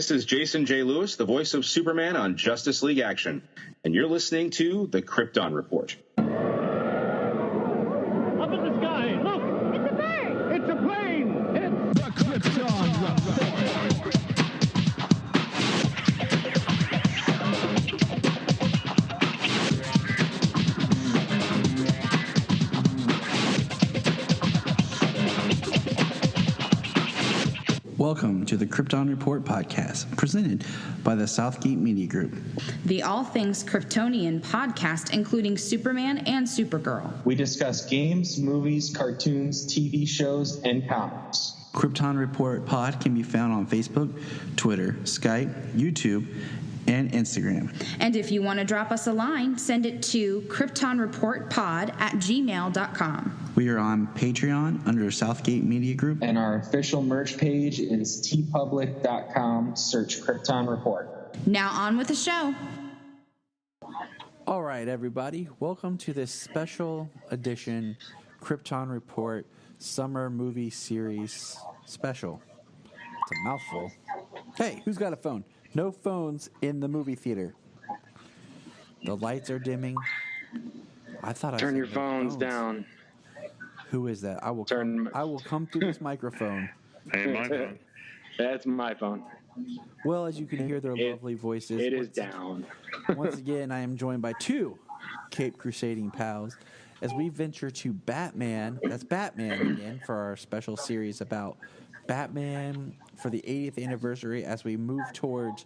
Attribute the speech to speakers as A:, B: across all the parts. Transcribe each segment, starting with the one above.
A: This is Jason J. Lewis, the voice of Superman on Justice League Action, and you're listening to the Krypton Report.
B: Up in the sky, look!
C: It's a bird!
B: It's a plane! It's the Krypton Report!
D: Welcome to the Krypton Report Podcast, presented by the Southgate Media Group.
E: The All Things Kryptonian podcast, including Superman and Supergirl.
F: We discuss games, movies, cartoons, TV shows, and comics.
D: Krypton Report Pod can be found on Facebook, Twitter, Skype, YouTube, and Instagram.
E: And if you want to drop us a line, send it to kryptonreportpod@gmail.com.
D: We are on Patreon under Southgate Media Group.
F: And our official merch page is tpublic.com. Search Krypton Report.
E: Now on with the show.
G: All right, everybody. Welcome to this special edition Krypton Report Summer Movie Series special. It's a mouthful. Hey, who's got a phone? No phones in the movie theater. The lights are dimming. I thought
H: Turn your phones down.
G: Who is that? I will come through this microphone.
H: Hey, my phone. That's my phone.
G: Well, as you can hear their lovely voices.
H: It is down.
G: Once again, I am joined by two Cape Crusading pals as we venture to Batman. That's Batman again for our special series about Batman for the 80th anniversary as we move towards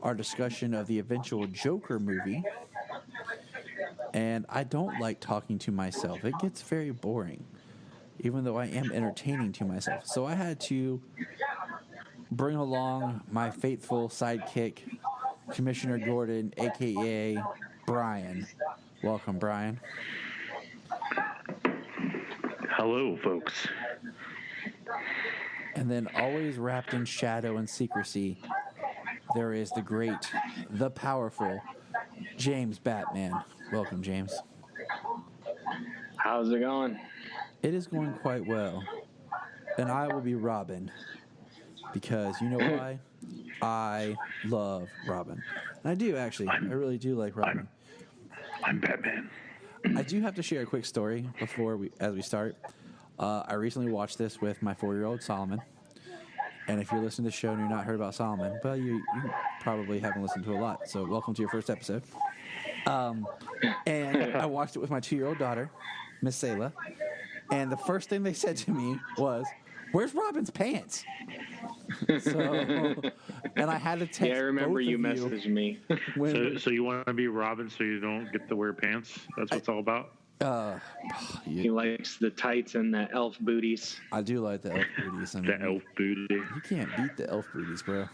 G: our discussion of the eventual Joker movie. And I don't like talking to myself. It gets very boring, even though I am entertaining to myself. So I had to bring along my faithful sidekick, Commissioner Gordon, a.k.a. Bryan. Welcome, Bryan.
H: Hello, folks.
G: And then always wrapped in shadow and secrecy, there is the great, the powerful James Batman. Welcome, James.
H: How's it going?
G: It is going quite well. And I will be Robin. Because you know why? I love Robin. And I do, actually. I really do like Robin.
H: I'm Batman.
G: I do have to share a quick story as we start. I recently watched this with my 4-year-old Solomon. And if you're listening to the show and you're not heard about Solomon, well, you probably haven't listened to a lot. So welcome to your first episode. And I watched it with my 2-year-old daughter, Miss Sayla. And the first thing they said to me was, "Where's Robin's pants?" And I had to text.
H: Yeah, I remember you
G: both of
H: messaged me.
I: So you want to be Robin so you don't get to wear pants? That's what it's all about?
H: He likes the tights and the elf booties.
G: I do like the elf booties. I mean,
I: The elf booty.
G: You can't beat the elf booties, bro.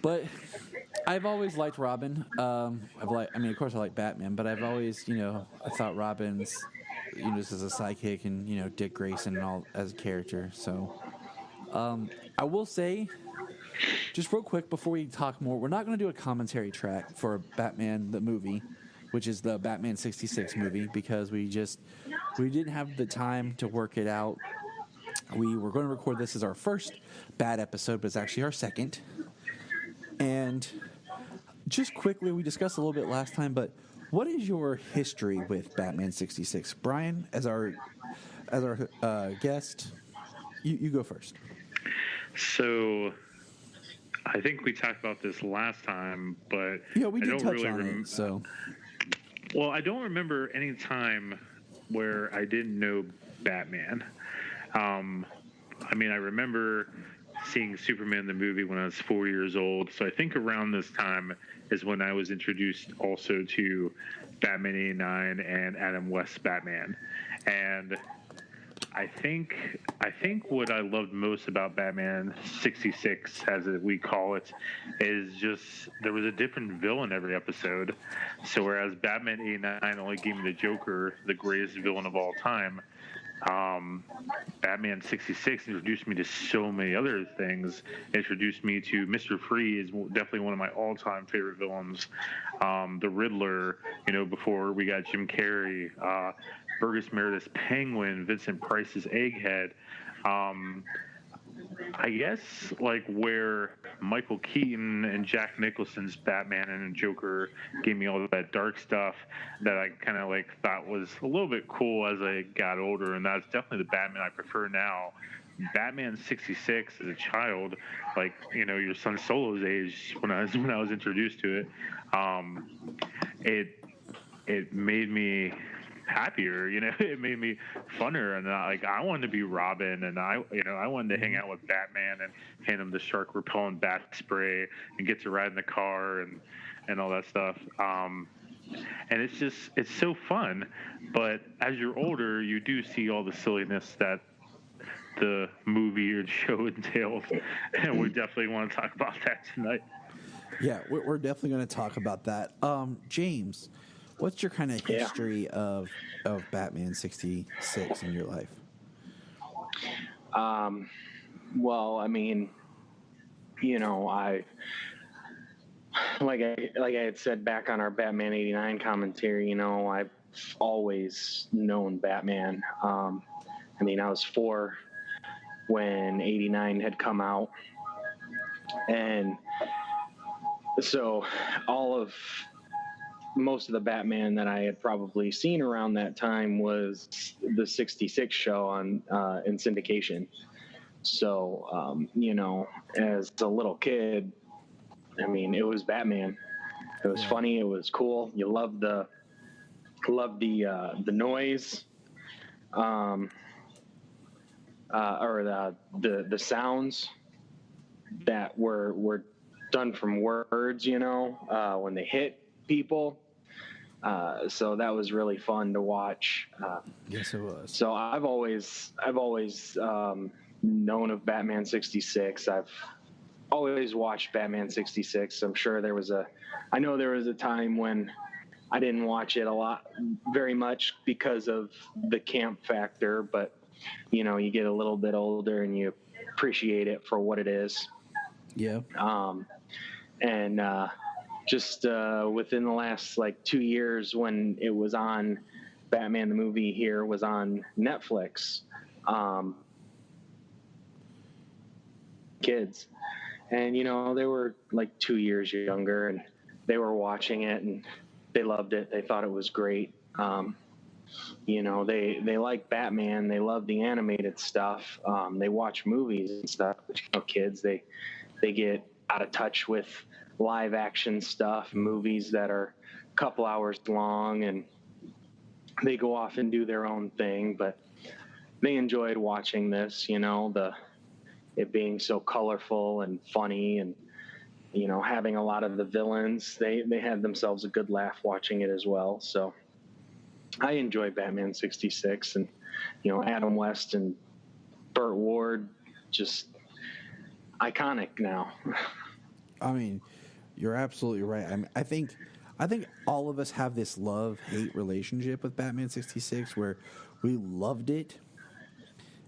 G: But I've always liked Robin. Of course I like Batman, but I've always, I thought Robin's, just as a sidekick and, Dick Grayson and all as a character. So I will say, just real quick before we talk more, we're not going to do a commentary track for Batman the movie, which is the Batman 66 movie, because we didn't have the time to work it out. We were going to record this as our first Bat episode, but it's actually our second. And just quickly, we discussed a little bit last time, but what is your history with Batman 66? Bryan, as our guest, you go first.
I: So I think we talked about this last time, but
G: yeah, we did
I: I don't
G: touch
I: really
G: on it. So,
I: well, I don't remember any time where I didn't know Batman. I remember seeing Superman the movie when I was 4 years old. So I think around this time is when I was introduced also to Batman 89 and Adam West's Batman. And I think what I loved most about Batman 66, as we call it, is just there was a different villain every episode. So whereas Batman 89 only gave me the Joker, the greatest villain of all time, Batman 66 introduced me to so many other things. Introduced me to Mr. Free, is definitely one of my all-time favorite villains. The Riddler, before we got Jim Carrey, Burgess Meredith's Penguin, Vincent Price's Egghead. I guess like where Michael Keaton and Jack Nicholson's Batman and Joker gave me all of that dark stuff that I kind of like thought was a little bit cool as I got older, and that's definitely the Batman I prefer now. Batman 66 as a child, like your son Solo's age when I was introduced to it, it made me happier, it made me funner, and I wanted to be Robin, and I wanted to hang out with Batman and hand him the shark repellent bat spray and get to ride in the car and all that stuff. And it's so fun, but as you're older, you do see all the silliness that the movie or show entails, and we definitely want to talk about that tonight.
G: Yeah, we're definitely going to talk about that. James, what's your kind of history of Batman 66 in your life?
H: Well, I mean, I like I had said back on our Batman 89 commentary, I've always known Batman. I mean, I was 4 when 89 had come out, and so most of the Batman that I had probably seen around that time was the 66 show on in syndication. So, as a little kid, I mean, it was Batman. It was funny. It was cool. You loved the noise, or the sounds that were done from words, when they hit people. So that was really fun to watch.
G: Yes, it was.
H: So I've always known of Batman 66. I've always watched Batman 66. I'm sure I know there was a time when I didn't watch it very much because of the camp factor, but you get a little bit older and you appreciate it for what it is.
G: Yeah.
H: And just within the last 2 years, when it was on, Batman the movie here was on Netflix. Kids, and they were 2 years younger, and they were watching it and they loved it. They thought it was great. They like Batman. They love the animated stuff. They watch movies and stuff. But, kids, they get out of touch with live action stuff, movies that are a couple hours long, and they go off and do their own thing. But they enjoyed watching this, it being so colorful and funny, and having a lot of the villains. They had themselves a good laugh watching it as well. So I enjoy Batman 66, and Adam West and Burt Ward, just iconic now.
G: I mean, you're absolutely right. I think all of us have this love-hate relationship with Batman 66 where we loved it,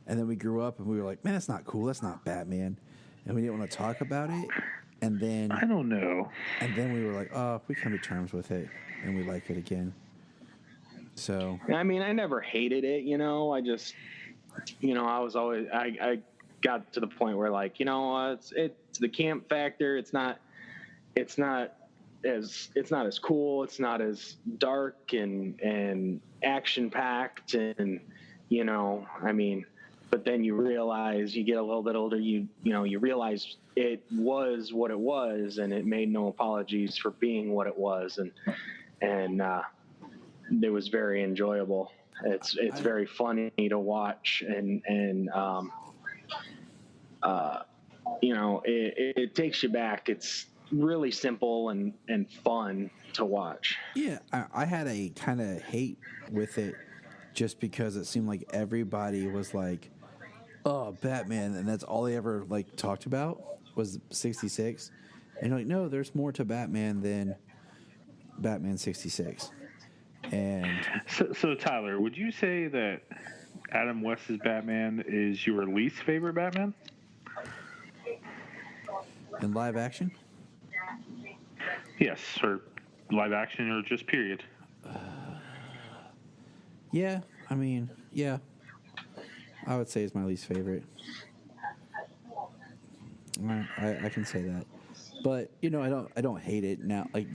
G: and then we grew up and we were like, man, that's not cool. That's not Batman. And we didn't want to talk about it. And then
I: I don't know.
G: And then we were like, oh, we come to terms with it and we like it again. So
H: I mean, I never hated it, I just, I was always, I got to the point where it's the camp factor. It's not as cool. It's not as dark and action packed, and I mean, but then you realize, you get a little bit older, you realize it was what it was, and it made no apologies for being what it was, and it was very enjoyable. It's very funny to watch, and it takes you back. It's really simple and fun to watch.
G: Yeah, I had a kind of hate with it just because it seemed like everybody was like, oh, Batman, and that's all they ever talked about was 66. And no, there's more to Batman than Batman 66. And
I: so Tyler, would you say that Adam West's Batman is your least favorite Batman?
G: in live action?
I: Yes, or live action, or just period.
G: Yeah, I mean, yeah. I would say it's my least favorite. I can say that, but I don't hate it now. Like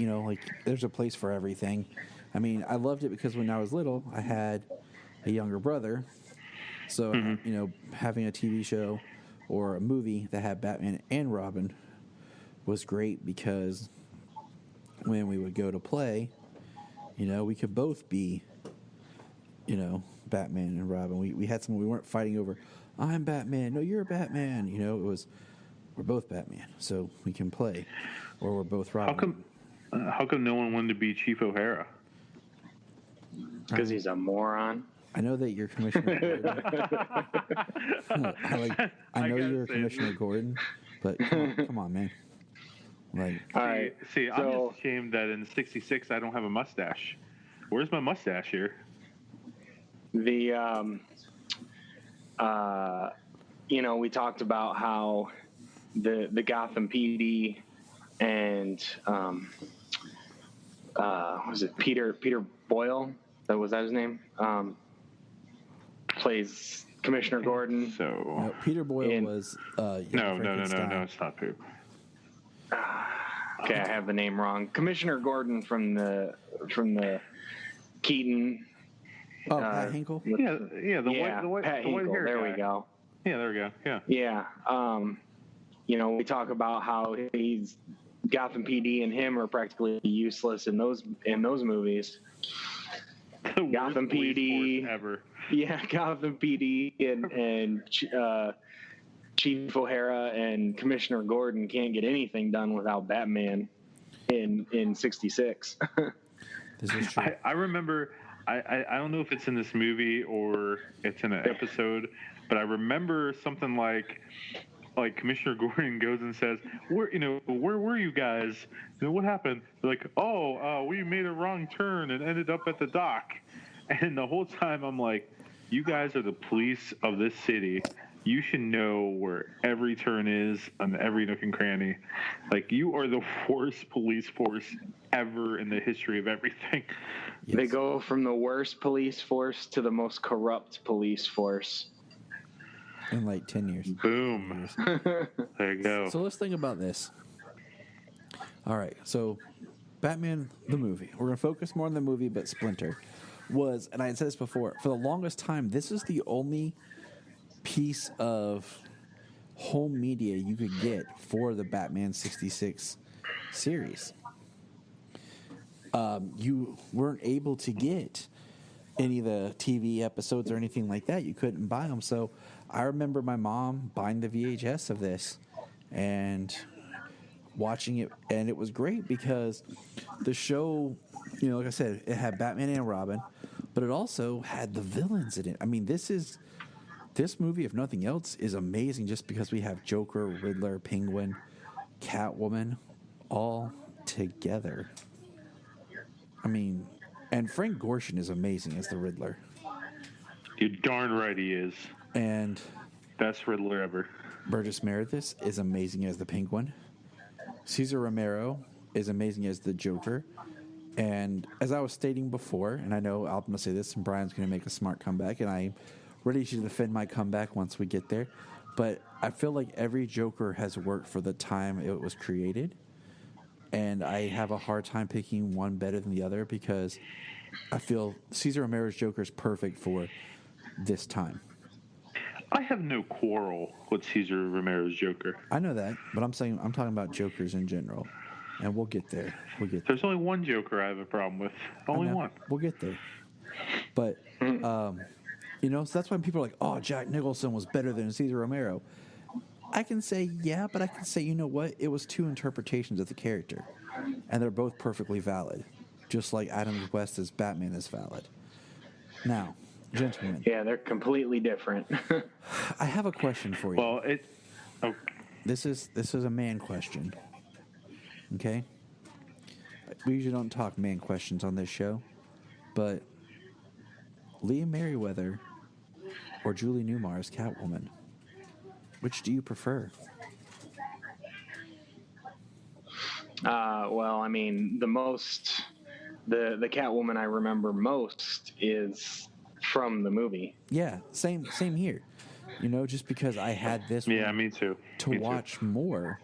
G: there's a place for everything. I mean, I loved it because when I was little, I had a younger brother, so having a TV show or a movie that had Batman and Robin was great because when we would go to play, we could both be, Batman and Robin. We had someone we weren't fighting over. I'm Batman. No, you're Batman. It was we're both Batman, so we can play, or we're both Robin.
I: How come no one wanted to be Chief O'Hara?
H: Because he's a moron.
G: I know that you're Commissioner Gordon. I know you're Commissioner Gordon, but come on, man. Like,
H: All right.
I: See, I'm just ashamed that in '66 I don't have a mustache. Where's my mustache here?
H: The we talked about how the Gotham PD and was it Peter Boyle? Was that his name? Plays Commissioner Gordon.
I: So
G: Peter Boyle was
I: no, it's not Poop.
H: Okay, I have the name wrong. Commissioner Gordon from the Keaton.
G: Oh, Pat Hinkle?
H: The white hair there guy. We go.
I: Yeah, there we go. Yeah.
H: Yeah. We talk about how he's Gotham PD and him are practically useless in those movies. Gotham PD
I: ever.
H: Yeah, Gotham PD and Chief O'Hara and Commissioner Gordon can't get anything done without Batman in '66.
G: This is true.
I: I remember. I don't know if it's in this movie or it's in an episode, but I remember something like Commissioner Gordon goes and says, where were you guys? What happened? They're like, we made a wrong turn and ended up at the dock. And the whole time I'm like, you guys are the police of this city. You should know where every turn is on every nook and cranny. Like, you are the worst police force ever in the history of everything.
H: Yes. They go from the worst police force to the most corrupt police force.
G: In like 10 years.
I: Boom. There you go.
G: So let's think about this. All right, so Batman, the movie. We're going to focus more on the movie, but Splinter was, and I had said this before, for the longest time, this is the only piece of home media you could get for the Batman 66 series. You weren't able to get any of the TV episodes or anything like that. You couldn't buy them. So I remember my mom buying the VHS of this and watching it, and it was great because the show, like I said, it had Batman and Robin, but it also had the villains in it. I mean, this movie, if nothing else, is amazing just because we have Joker, Riddler, Penguin, Catwoman all together. I mean, and Frank Gorshin is amazing as the Riddler.
I: You're darn right he is.
G: And
I: best Riddler ever.
G: Burgess Meredith is amazing as the Penguin. Cesar Romero is amazing as the Joker. And as I was stating before, and I know I'm going to say this, and Brian's going to make a smart comeback, and I'm ready to defend my comeback once we get there. But I feel like every Joker has worked for the time it was created. And I have a hard time picking one better than the other because I feel Cesar Romero's Joker is perfect for this time.
I: I have no quarrel with Cesar Romero's Joker.
G: I know that, but I'm talking about Jokers in general, and we'll get there.
I: There's only one Joker I have a problem with. Only one.
G: We'll get there. But so that's why people are like, "Oh, Jack Nicholson was better than Cesar Romero." I can say yeah, but I can say, you know what? It was two interpretations of the character, and they're both perfectly valid, just like Adam West's Batman is valid. Now, gentlemen.
H: Yeah, they're completely different.
G: I have a question for you.
I: Well,
G: this is a man question. Okay? We usually don't talk man questions on this show, but Leah Merriweather or Julie Newmar's Catwoman, which do you prefer?
H: Well, I mean, the Catwoman I remember most is from the movie.
G: Yeah, same here. just because I had this
I: Yeah,
G: one
I: me too.
G: to
I: Me too.
G: watch more.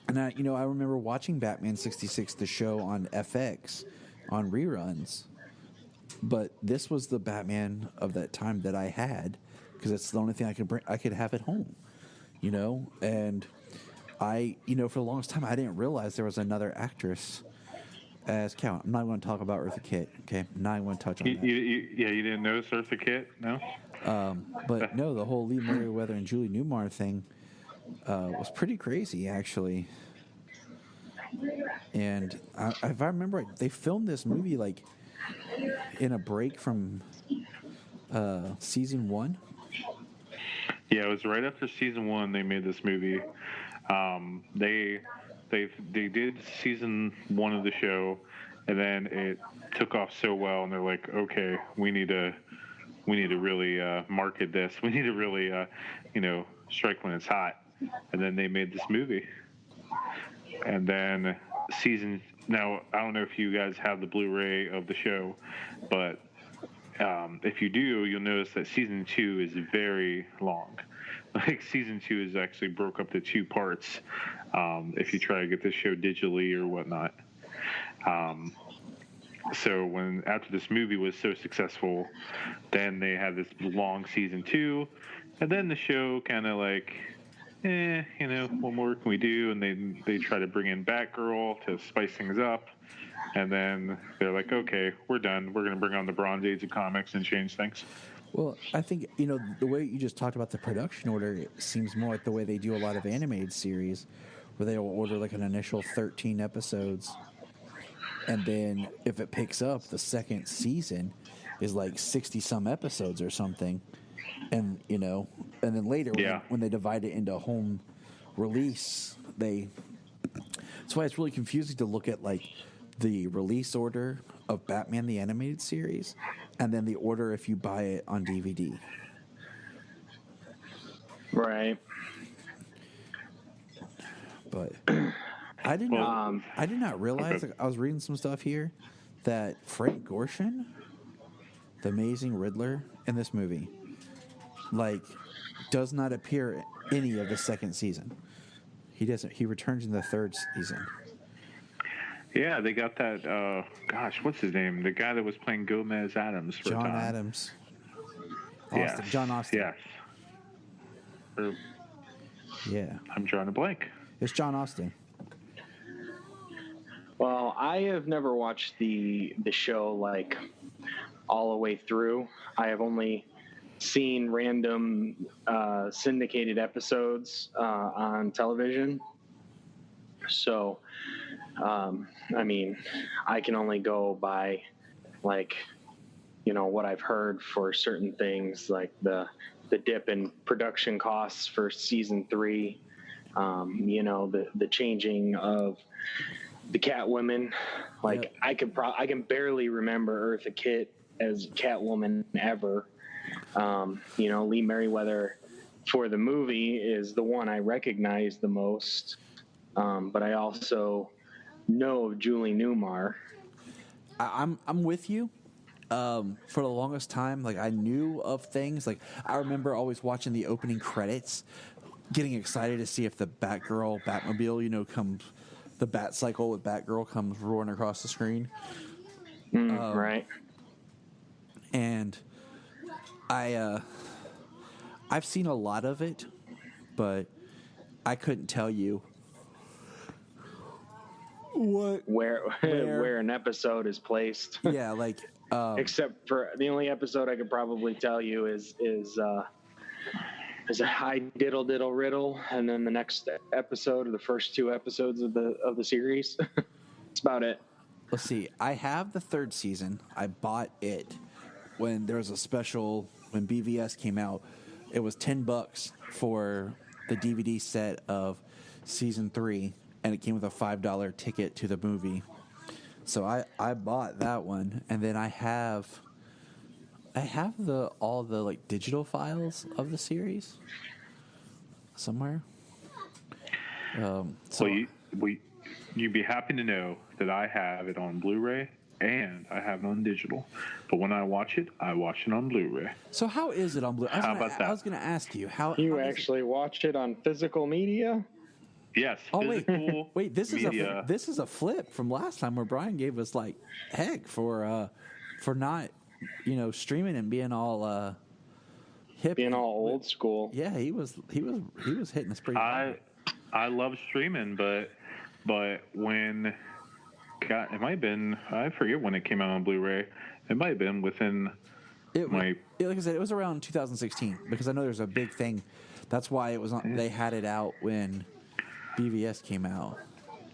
G: And I remember watching Batman 66, the show on FX, on reruns. But this was the Batman of that time that I had, because it's the only thing I could have at home, And I, for the longest time, I didn't realize there was another actress as Cal. I'm not going to talk about Eartha Kitt. Okay, I'm not going to touch on that.
I: You didn't notice Eartha Kitt, no?
G: But no, the whole Lee Merriweather and Julie Newmar thing was pretty crazy, actually. And if I remember right, they filmed this movie like in a break from season 1.
I: Yeah, it was right after season 1 they made this movie. They did season 1 of the show, and then it took off so well, and they're like, okay, we need to really market this. We need to really strike when it's hot. And then they made this movie. And then now I don't know if you guys have the Blu-ray of the show, but if you do, you'll notice that season 2 is very long. Like season 2 is actually broke up to 2 parts. If you try to get this show digitally or whatnot. So after this movie was so successful, then they had this long season 2, and then the show kind of like, what more can we do? And they try to bring in Batgirl to spice things up, and then they're like, okay, we're done. We're going to bring on the Bronze Age of comics and change things.
G: Well, I think, the way you just talked about the production order, it seems more like the way they do a lot of animated series, where they will order like an initial 13 episodes, and then if it picks up, the second season is like 60 some episodes or something. And, and then later when they divide it into home release, that's why it's really confusing to look at like the release order of Batman the Animated Series and then the order if you buy it on DVD.
H: Right.
G: But I did not realize, I was reading some stuff here, that Frank Gorshin, the amazing Riddler in this movie, does not appear any of the second season. He doesn't. He returns in the third season.
I: Yeah, they got that. What's his name? The guy that was playing Gomez Adams for
G: John
I: a time.
G: Adams.
I: Yes.
G: John Austin.
I: Yes.
G: Yeah.
I: I'm drawing a blank.
G: It's John Austin.
H: Well, I have never watched the show all the way through. I have only seen random syndicated episodes on television. So, I can only go by what I've heard for certain things, like the dip in production costs for season 3, the changing of the Catwoman.
G: Yep.
H: I can barely remember Eartha Kitt as Catwoman ever. Lee Merriweather for the movie is the one I recognize the most. But I also know Julie Newmar.
G: I'm with you. For the longest time, I knew of things. I remember always watching the opening credits, getting excited to see if the Batmobile, comes, the Bat Cycle with Batgirl comes roaring across the screen.
H: Right.
G: And I've seen a lot of it, but I couldn't tell you
H: where an episode is placed.
G: Yeah,
H: except for the only episode I could probably tell you is a high diddle diddle riddle, and then the next episode or the first 2 episodes of the series. That's about it.
G: Let's see. I have the 3rd season. I bought it when there was a special when BVS came out. It was $10 for the DVD set of season 3, and it came with a $5 ticket to the movie. So I bought that one, and then I have all the digital files of the series somewhere.
I: So you'd be happy to know that I have it on Blu-ray and I have it on digital. But when I watch it on Blu-ray.
G: So how is it on Blu-ray?
I: How about that?
G: I was going to ask you how
H: You
G: how does
H: actually watch it on physical media?
I: Yes.
G: Oh wait,
I: physical
G: wait! This
I: media.
G: is a flip from last time where Bryan gave us like heck for not streaming and being all hip,
H: Being all old school.
G: Yeah, he was hitting us pretty hard.
I: I love streaming, but when it might have been, I forget when it came out on Blu-ray. It might have been within
G: like I said, it was around 2016 because I know there's a big thing. That's why it was on. They had it out when BVS came out.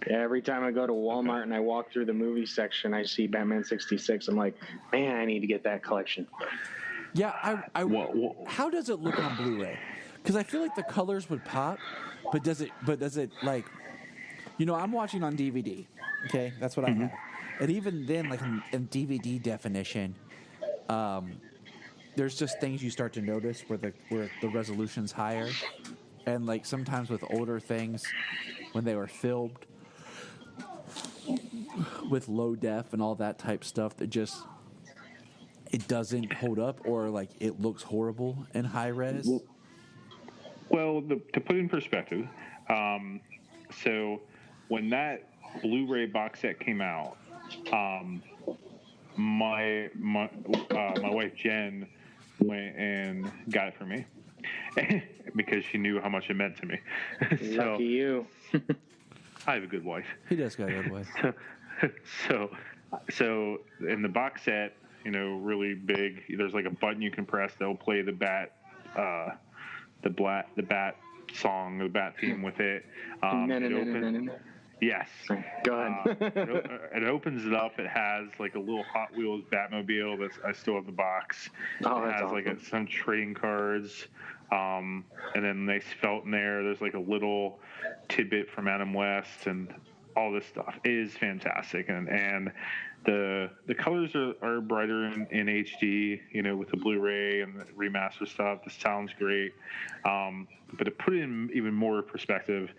H: Yeah, every time I go to Walmart and I walk through the movie section, I see Batman 66. I'm like, man, I need to get that collection.
G: Yeah, how does it look on Blu-ray? Because I feel like the colors would pop, but does it like, I'm watching on DVD. Okay, that's what I have, and even then, like in DVD definition, there's just things you start to notice where the resolution's higher, and like sometimes with older things, when they were filmed with low def and all that type stuff, that just it doesn't hold up, or like it looks horrible in high res.
I: Well, to put it in perspective, so when that Blu-ray box set came out, my wife Jen went and got it for me because she knew how much it meant to me. So,
H: lucky you.
I: I have a good wife.
G: He does got a good wife.
I: So in the box set, really big, there's like a button you can press that'll play the bat song, the bat theme with it. Yes.
H: Go ahead.
I: It opens it up. It has like a little Hot Wheels Batmobile I still have the box.
H: Oh,
I: it
H: that's
I: has
H: awesome.
I: like some trading cards. And then they felt in there. There's like a little tidbit from Adam West and all this stuff. It is fantastic. And the colors are brighter in HD, with the Blu-ray and the remaster stuff. The sound's great. But to put it in even more perspective,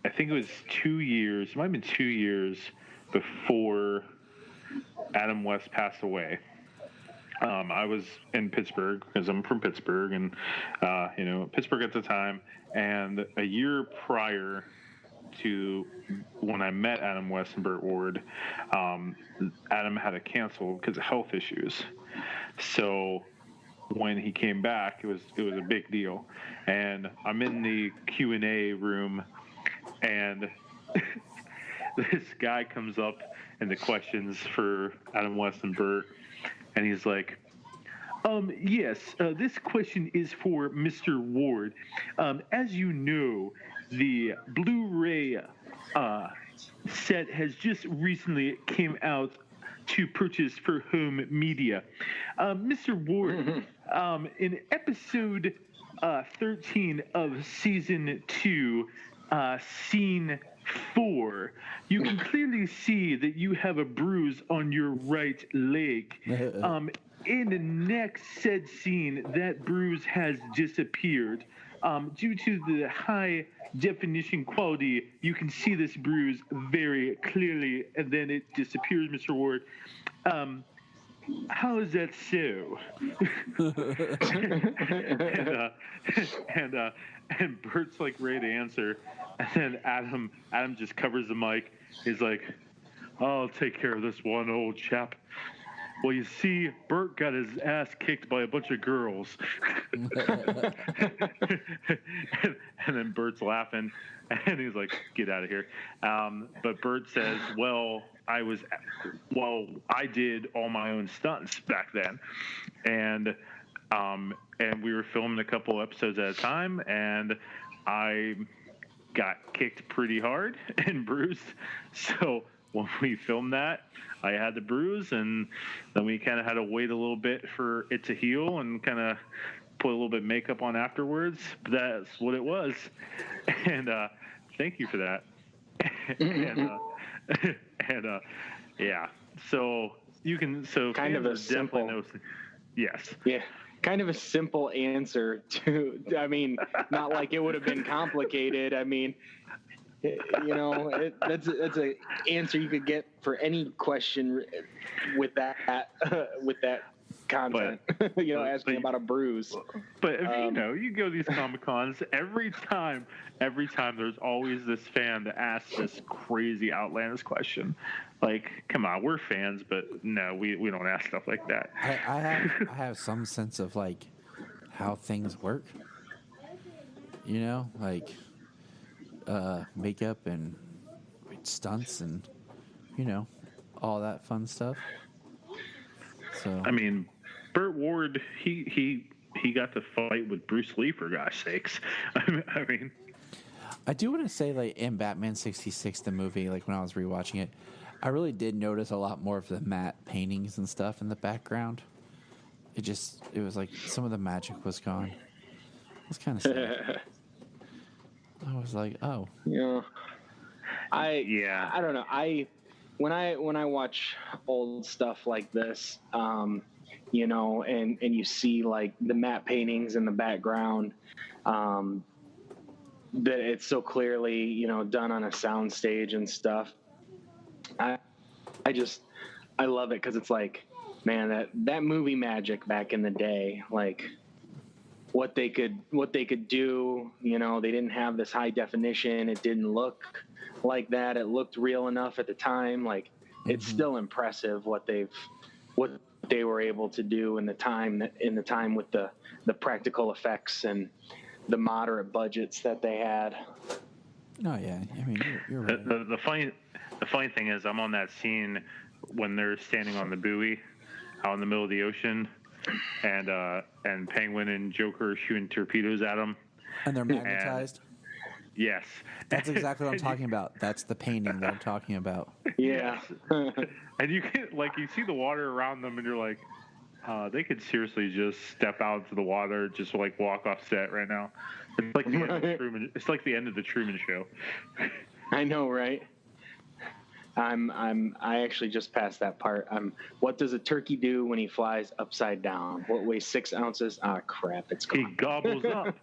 I: I think it was 2 years, it might have been 2 years before Adam West passed away. I was in Pittsburgh because I'm from Pittsburgh, and Pittsburgh at the time. And a year prior to when I met Adam West and Burt Ward, Adam had to cancel because of health issues. So when he came back, it was a big deal. And I'm in the Q&A room, and this guy comes up in the questions for Adam West and Burt, and he's like, yes, this question is for Mr. Ward. As you know, the Blu-ray set has just recently came out to purchase for home media. Mr. Ward, in episode 13 of season 2, scene 4, you can clearly see that you have a bruise on your right leg. In the next said scene, that bruise has disappeared. Due to the high definition quality, you can see this bruise very clearly, and then it disappears, Mr. Ward. How is that so? and Bert's like ready to answer, and then Adam just covers the mic. He's like, I'll take care of this one, old chap. Well, you see, Bert got his ass kicked by a bunch of girls. and then Bert's laughing, and he's like, get out of here. But Bert says, I did all my own stunts back then. And we were filming a couple episodes at a time, and I got kicked pretty hard and bruised. So when we filmed that, I had the bruise, and then we kind of had to wait a little bit for it to heal and kind of put a little bit of makeup on afterwards. But that's what it was. And thank you for that. Yeah. So you can. So
H: kind of a simple.
I: Yes.
H: Yeah. Kind of a simple answer to. I mean, not like it would have been complicated. I mean, That's a answer you could get for any question with that content. Asking about a bruise.
I: But if you go to these Comic Cons, every time there's always this fan that asks this crazy outlandish question. Like, come on, we're fans, but no, we don't ask stuff like that.
G: I have some sense of like how things work. Like makeup and stunts and all that fun stuff. So
I: I mean, Burt Ward, he got to fight with Bruce Lee, for gosh sakes. I mean,
G: I do want to say, like, in Batman 66, the movie, like when I was rewatching it, I really did notice a lot more of the matte paintings and stuff in the background. It was like some of the magic was gone. It was kind of sad. I was like, oh.
H: Yeah. I don't know. When I watch old stuff like this, and you see like the matte paintings in the background, that it's so clearly, done on a sound stage and stuff. I love it because it's like, man, that movie magic back in the day, like what they could do, they didn't have this high definition. It didn't look like that. It looked real enough at the time. Like it's still impressive what they were able to do in the time with the practical effects and the moderate budgets that they had.
G: Oh yeah, I mean you're right.
I: The funny thing is, I'm on that scene when they're standing on the buoy out in the middle of the ocean, and Penguin and Joker are shooting torpedoes at them.
G: And they're magnetized.
I: Yes,
G: that's exactly what I'm talking about. That's the painting that I'm talking about.
H: Yeah,
I: and you see the water around them, and you're like, they could seriously just step out into the water, just like walk off set right now. It's like the end of the Truman. It's like the end of the Truman Show.
H: I know, right? I actually just passed that part. What does a turkey do when he flies upside down? What weighs 6 ounces? Ah, crap! It's gone.
I: He gobbles up.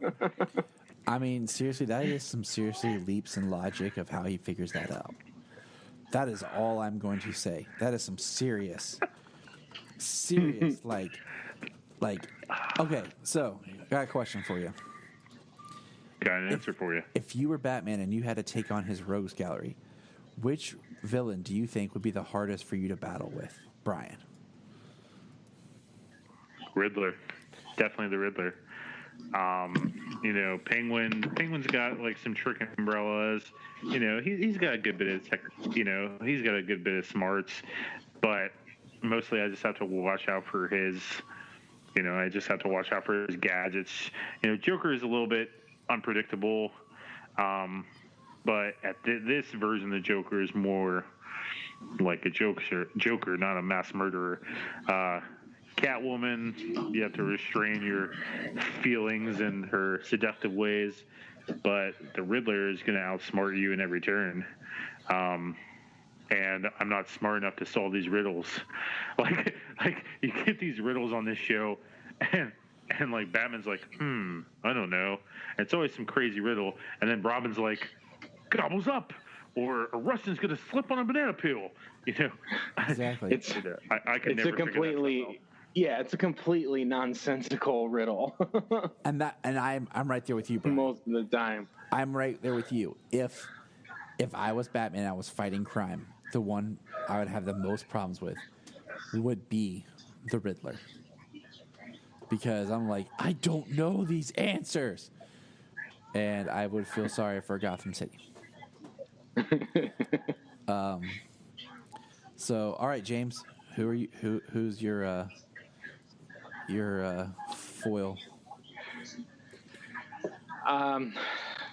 G: I mean, seriously, that is some seriously leaps in logic of how he figures that out. That is all I'm going to say. That is some serious, like, okay, so I got a question for you.
I: Got an answer for you.
G: If you were Batman and you had to take on his rogues gallery, which villain do you think would be the hardest for you to battle with, Bryan?
I: Riddler. Definitely the Riddler. Penguin's got like some trick umbrellas. He's got a good bit of he's got a good bit of smarts, but mostly I just have to watch out for his gadgets. Joker is a little bit unpredictable, but at this version of the Joker is more like a Joker, not a mass murderer. Catwoman, you have to restrain your feelings in her seductive ways, but the Riddler is going to outsmart you in every turn. And I'm not smart enough to solve these riddles. Like you get these riddles on this show, and like Batman's like, I don't know. And it's always some crazy riddle, and then Robin's like, gobbles up, or Rustin's going to slip on a banana peel.
G: Exactly.
H: It's a completely nonsensical riddle.
G: and I'm right there with you, Bryan.
H: Most of the time.
G: I'm right there with you. If I was Batman and I was fighting crime, the one I would have the most problems with would be the Riddler. Because I'm like, I don't know these answers. And I would feel sorry for Gotham City. So, all right, James, who's your foil?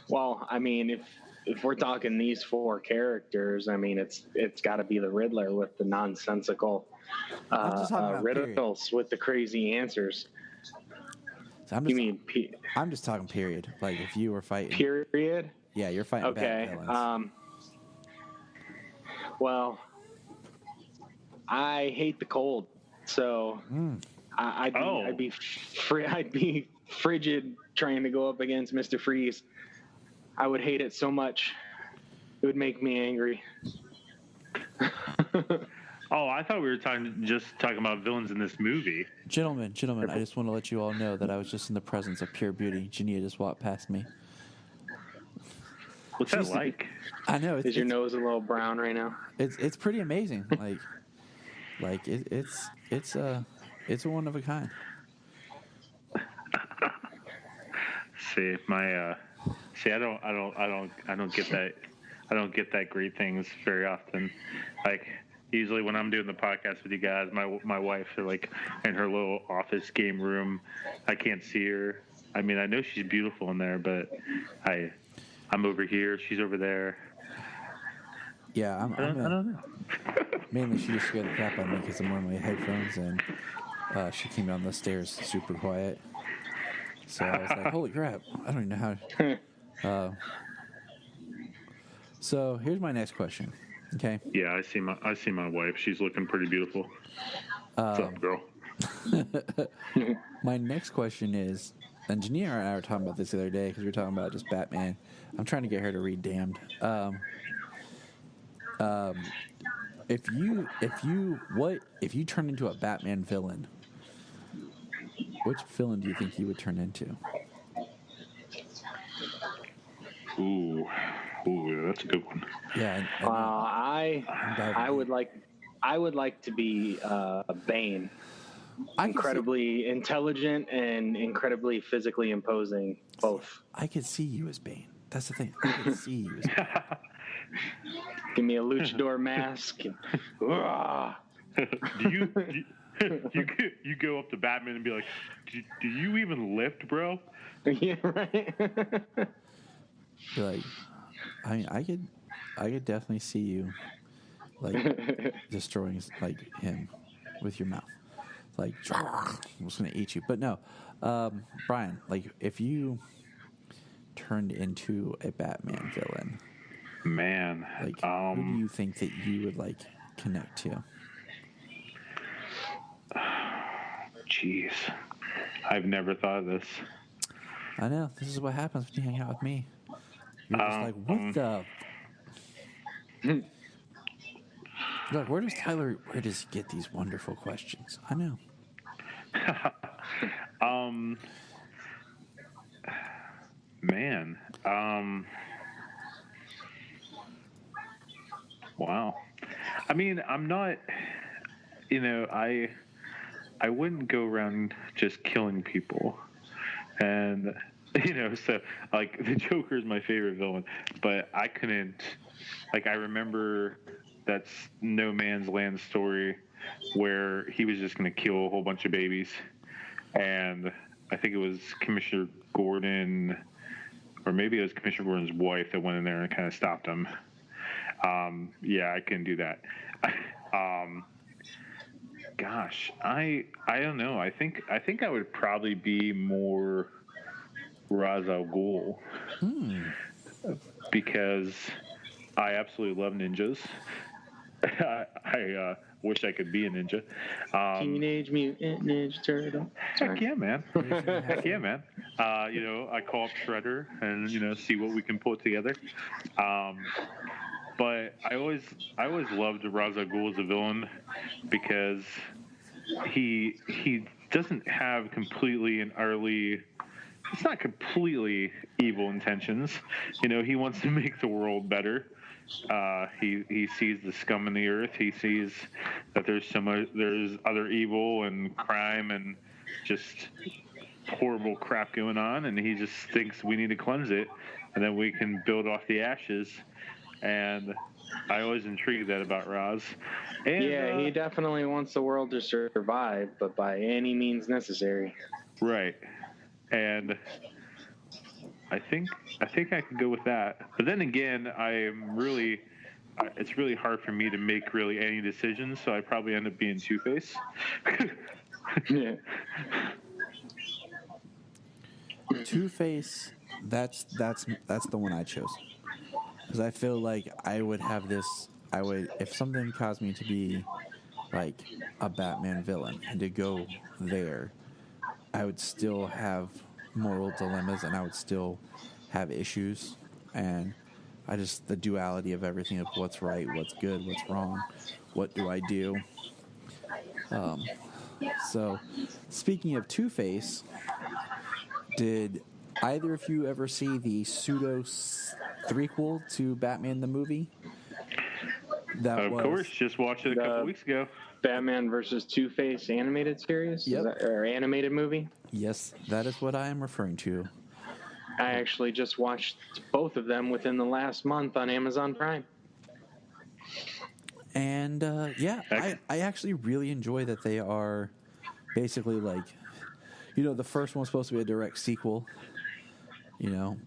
H: Well, I mean, if we're talking these 4 characters, I mean, it's got to be the Riddler with the nonsensical riddles with the crazy answers.
G: So I'm just talking period. Like if you were fighting.
H: Period?
G: Yeah, you're fighting bad villains.
H: Well, I hate the cold, so I'd be frigid trying to go up against Mr. Freeze. I would hate it so much. It would make me angry.
I: Oh, I thought we were talking about villains in this movie.
G: Gentlemen, I just want to let you all know that I was just in the presence of pure beauty. Jania just walked past me.
I: What's that like?
G: I know.
H: Is your nose a little brown right now?
G: It's pretty amazing. It's a one of a kind.
I: See, I don't get that. I don't get that great things very often. Like, usually when I'm doing the podcast with you guys, my wife is like in her little office game room. I can't see her. I mean, I know she's beautiful in there, but I'm over here. She's over there.
G: Yeah,
I: I don't know.
G: Mainly, she just scared the crap out of me because I'm wearing my headphones, and she came down the stairs super quiet. So I was like, "Holy crap! I don't even know how." So here's my next question. Okay.
I: Yeah, I see my wife. She's looking pretty beautiful. What's up, girl?
G: My next question is, and Jania and I were talking about this the other day because we were talking about just Batman. I'm trying to get her to read Damned. If you turn into a Batman villain, which villain do you think you would turn into?
I: Ooh, that's a good one.
G: Yeah.
H: I would like to be Bane. Incredibly intelligent and incredibly physically imposing, both.
G: I could see you as Bane. That's the thing. I could see you as Bane.
H: Give me a luchador mask.
I: You go up to Batman and be like, do you even lift, bro?
H: Yeah, right.
G: You're like, I mean, I could definitely see you like destroying like him with your mouth. Like, I'm just gonna eat you. But no, Bryan, like, if you turned into a Batman villain,
I: man,
G: like, who do you think that you would like connect to?
I: Jeez, I've never thought of this.
G: I know, this is what happens when you hang out with me. You're just like, what the? You're like, where does he get these wonderful questions? I know.
I: Man. Wow. I mean, I'm not, I wouldn't go around just killing people. And, so, like, the Joker is my favorite villain, but I couldn't, like, I remember that's No Man's Land story where he was just going to kill a whole bunch of babies. And I think it was Commissioner Gordon, or maybe it was Commissioner Gordon's wife that went in there and kind of stopped him. Yeah, I couldn't do that. Gosh, I don't know. I think I would probably be more Ra's al Ghul because I absolutely love ninjas. I wish I could be a ninja.
H: Teenage Mutant Ninja Turtle.
I: Heck yeah, man. Heck yeah, man. I call up Shredder and, see what we can put together. But I always loved Ra's al Ghul as a villain because he doesn't have completely and utterly, it's not completely evil intentions. He wants to make the world better. He sees the scum in the earth. He sees that there's other evil and crime and just horrible crap going on, and he just thinks we need to cleanse it, and then we can build off the ashes. And I always intrigued that about Ra's. And,
H: yeah, he definitely wants the world to survive, but by any means necessary.
I: Right. And I think I could go with that. But then again, it's really hard for me to make really any decisions, so I probably end up being Two-Face.
H: Yeah.
G: Two-Face, that's the one I chose. Because I feel like I would have this, if something caused me to be like a Batman villain and to go there, I would still have moral dilemmas and I would still have issues, and the duality of everything, of what's right, what's good, what's wrong, what do I do. So, speaking of Two-Face, did either of you ever see the pseudo threequel to Batman the movie?
I: Of course, just watched it a couple weeks ago.
H: Batman versus Two-Face animated series?
G: Yep.
H: Or animated movie?
G: Yes, that is what I am referring to.
H: I actually just watched both of them within the last month on Amazon Prime.
G: And, I actually really enjoy that they are basically like, the first one was supposed to be a direct sequel, and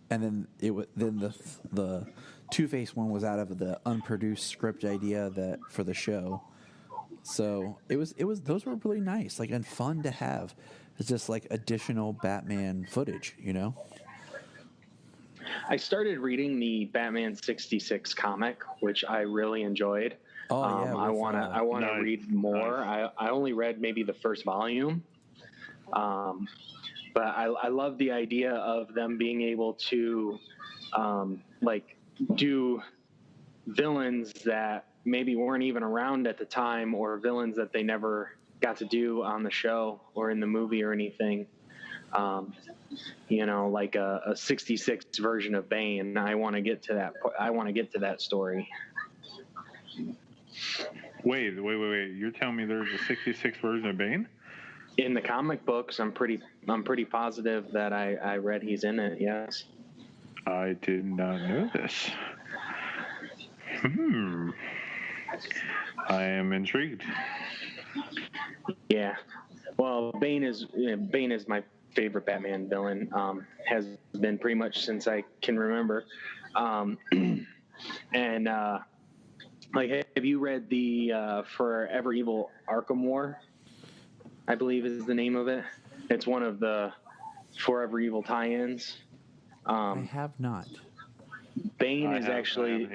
G: then the Two-Face one was out of the unproduced script idea that for the show. So it was those were really nice, and fun to have. It's just like additional Batman footage,
H: I started reading the Batman 66 comic, which I really enjoyed.
G: Oh yeah,
H: I want to read more.
I: Nice.
H: I only read maybe the first volume, but I love the idea of them being able to do villains that maybe weren't even around at the time, or villains that they never got to do on the show or in the movie or anything. Like a 66 version of Bane. I want to get to that. I want to get to that story.
I: Wait. You're telling me there's a 66 version of Bane?
H: In the comic books, I'm pretty positive that I read he's in it. Yes.
I: I did not know this. I am intrigued.
H: Yeah. Well, Bane is my favorite Batman villain. Has been pretty much since I can remember. And have you read the Forever Evil Arkham War? I believe is the name of it. It's one of the Forever Evil tie-ins.
G: I have not.
H: Bane is actually.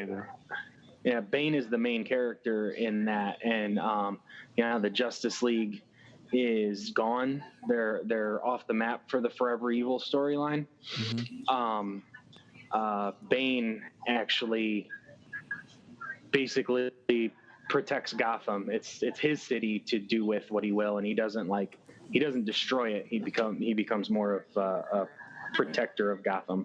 H: Yeah, Bane is the main character in that, and the Justice League is gone. They're off the map for the Forever Evil storyline. Mm-hmm. Bane actually basically protects Gotham. It's his city to do with what he will, and he doesn't destroy it. He becomes more of a protector of Gotham.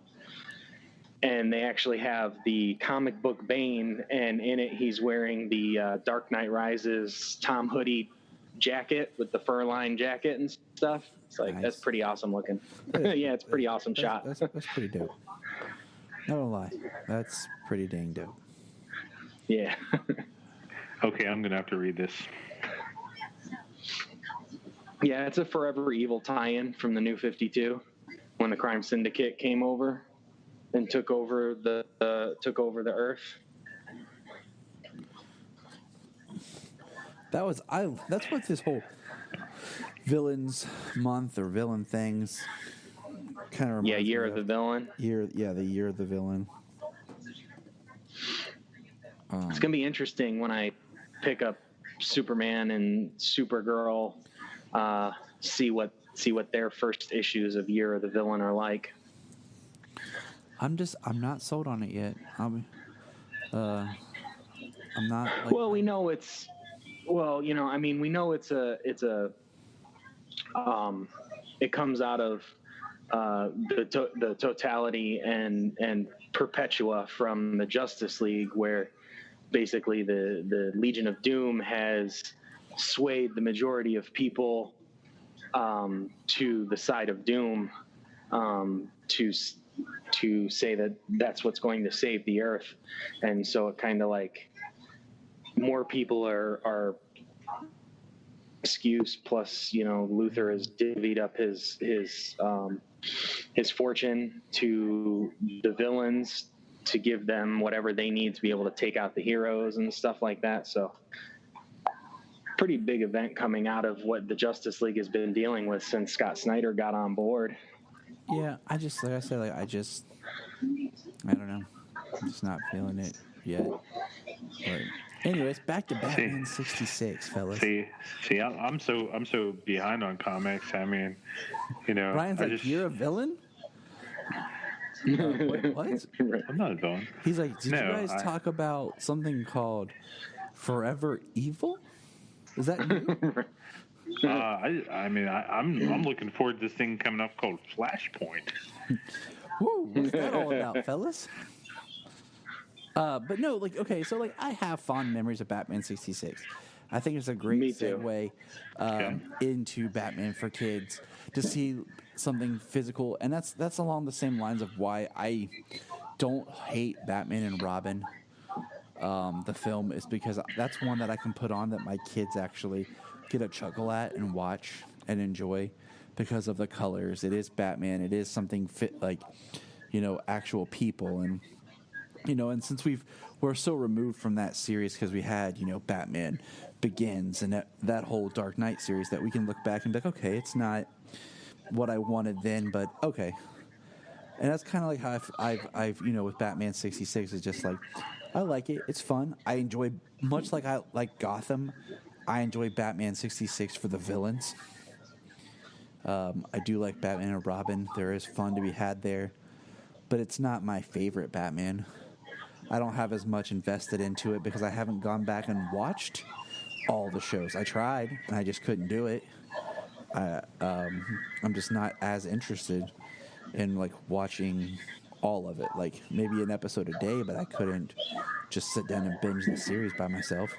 H: And they actually have the comic book Bane, and in it he's wearing the Dark Knight Rises Tom Hoodie jacket with the fur-lined jacket and stuff. It's like, nice. That's pretty awesome looking. Yeah, it's pretty awesome shot.
G: That's pretty dope. Not gonna lie, that's pretty dang dope.
H: Yeah.
I: Okay, I'm gonna have to read this.
H: Yeah, it's a Forever Evil tie-in from the New 52 when the Crime Syndicate came over and took over the Earth.
G: That's what this whole villains month or villain things kind of reminds me of.
H: Year of the Villain.
G: The year of the villain.
H: It's gonna be interesting when I pick up Superman and Supergirl, see what their first issues of Year of the Villain are like.
G: I'm not sold on it yet. I'm not.
H: Well, we know it's. Well, we know it's a. It comes out of the totality and Perpetua from the Justice League, where basically the Legion of Doom has swayed the majority of people to the side of Doom, to say that that's what's going to save the Earth. And so it kind of like more people are excuse, plus Luthor has divvied up his fortune to the villains to give them whatever they need to be able to take out the heroes and stuff like that. So pretty big event coming out of what the Justice League has been dealing with since Scott Snyder got on board.
G: Yeah, I don't know. I'm just not feeling it yet. But anyways, back to Batman 66, fellas.
I: See, I'm so behind on comics. I mean,
G: Brian's like, you're a villain? Wait, what?
I: I'm not done.
G: He's like, did
I: No,
G: you guys talk about something called Forever Evil? Is that new?
I: I'm looking forward to this thing coming up called Flashpoint.
G: Woo, what's that all about, fellas? But no, okay, so I have fond memories of Batman 66. I think it's a great
H: Me too.
G: segue into Batman for kids to see something physical, and that's along the same lines of why I don't hate Batman and Robin. The film is because that's one that I can put on that my kids actually get a chuckle at and watch and enjoy because of the colors. It is Batman. It is something fit actual people, and and since we're so removed from that series because we had Batman Begins and that whole Dark Knight series that we can look back and be like, okay, it's not what I wanted then, but okay. And that's kind of like how I've with Batman 66 is just like, I like it. It's fun. I enjoy, much like I like Gotham, I enjoy Batman 66 for the villains. I do like Batman and Robin. There is fun to be had there, but it's not my favorite Batman. I don't have as much invested into it because I haven't gone back and watched all the shows. I tried, and I just couldn't do it. I'm just not as interested in watching all of it. Maybe an episode a day, but I couldn't just sit down and binge the series by myself.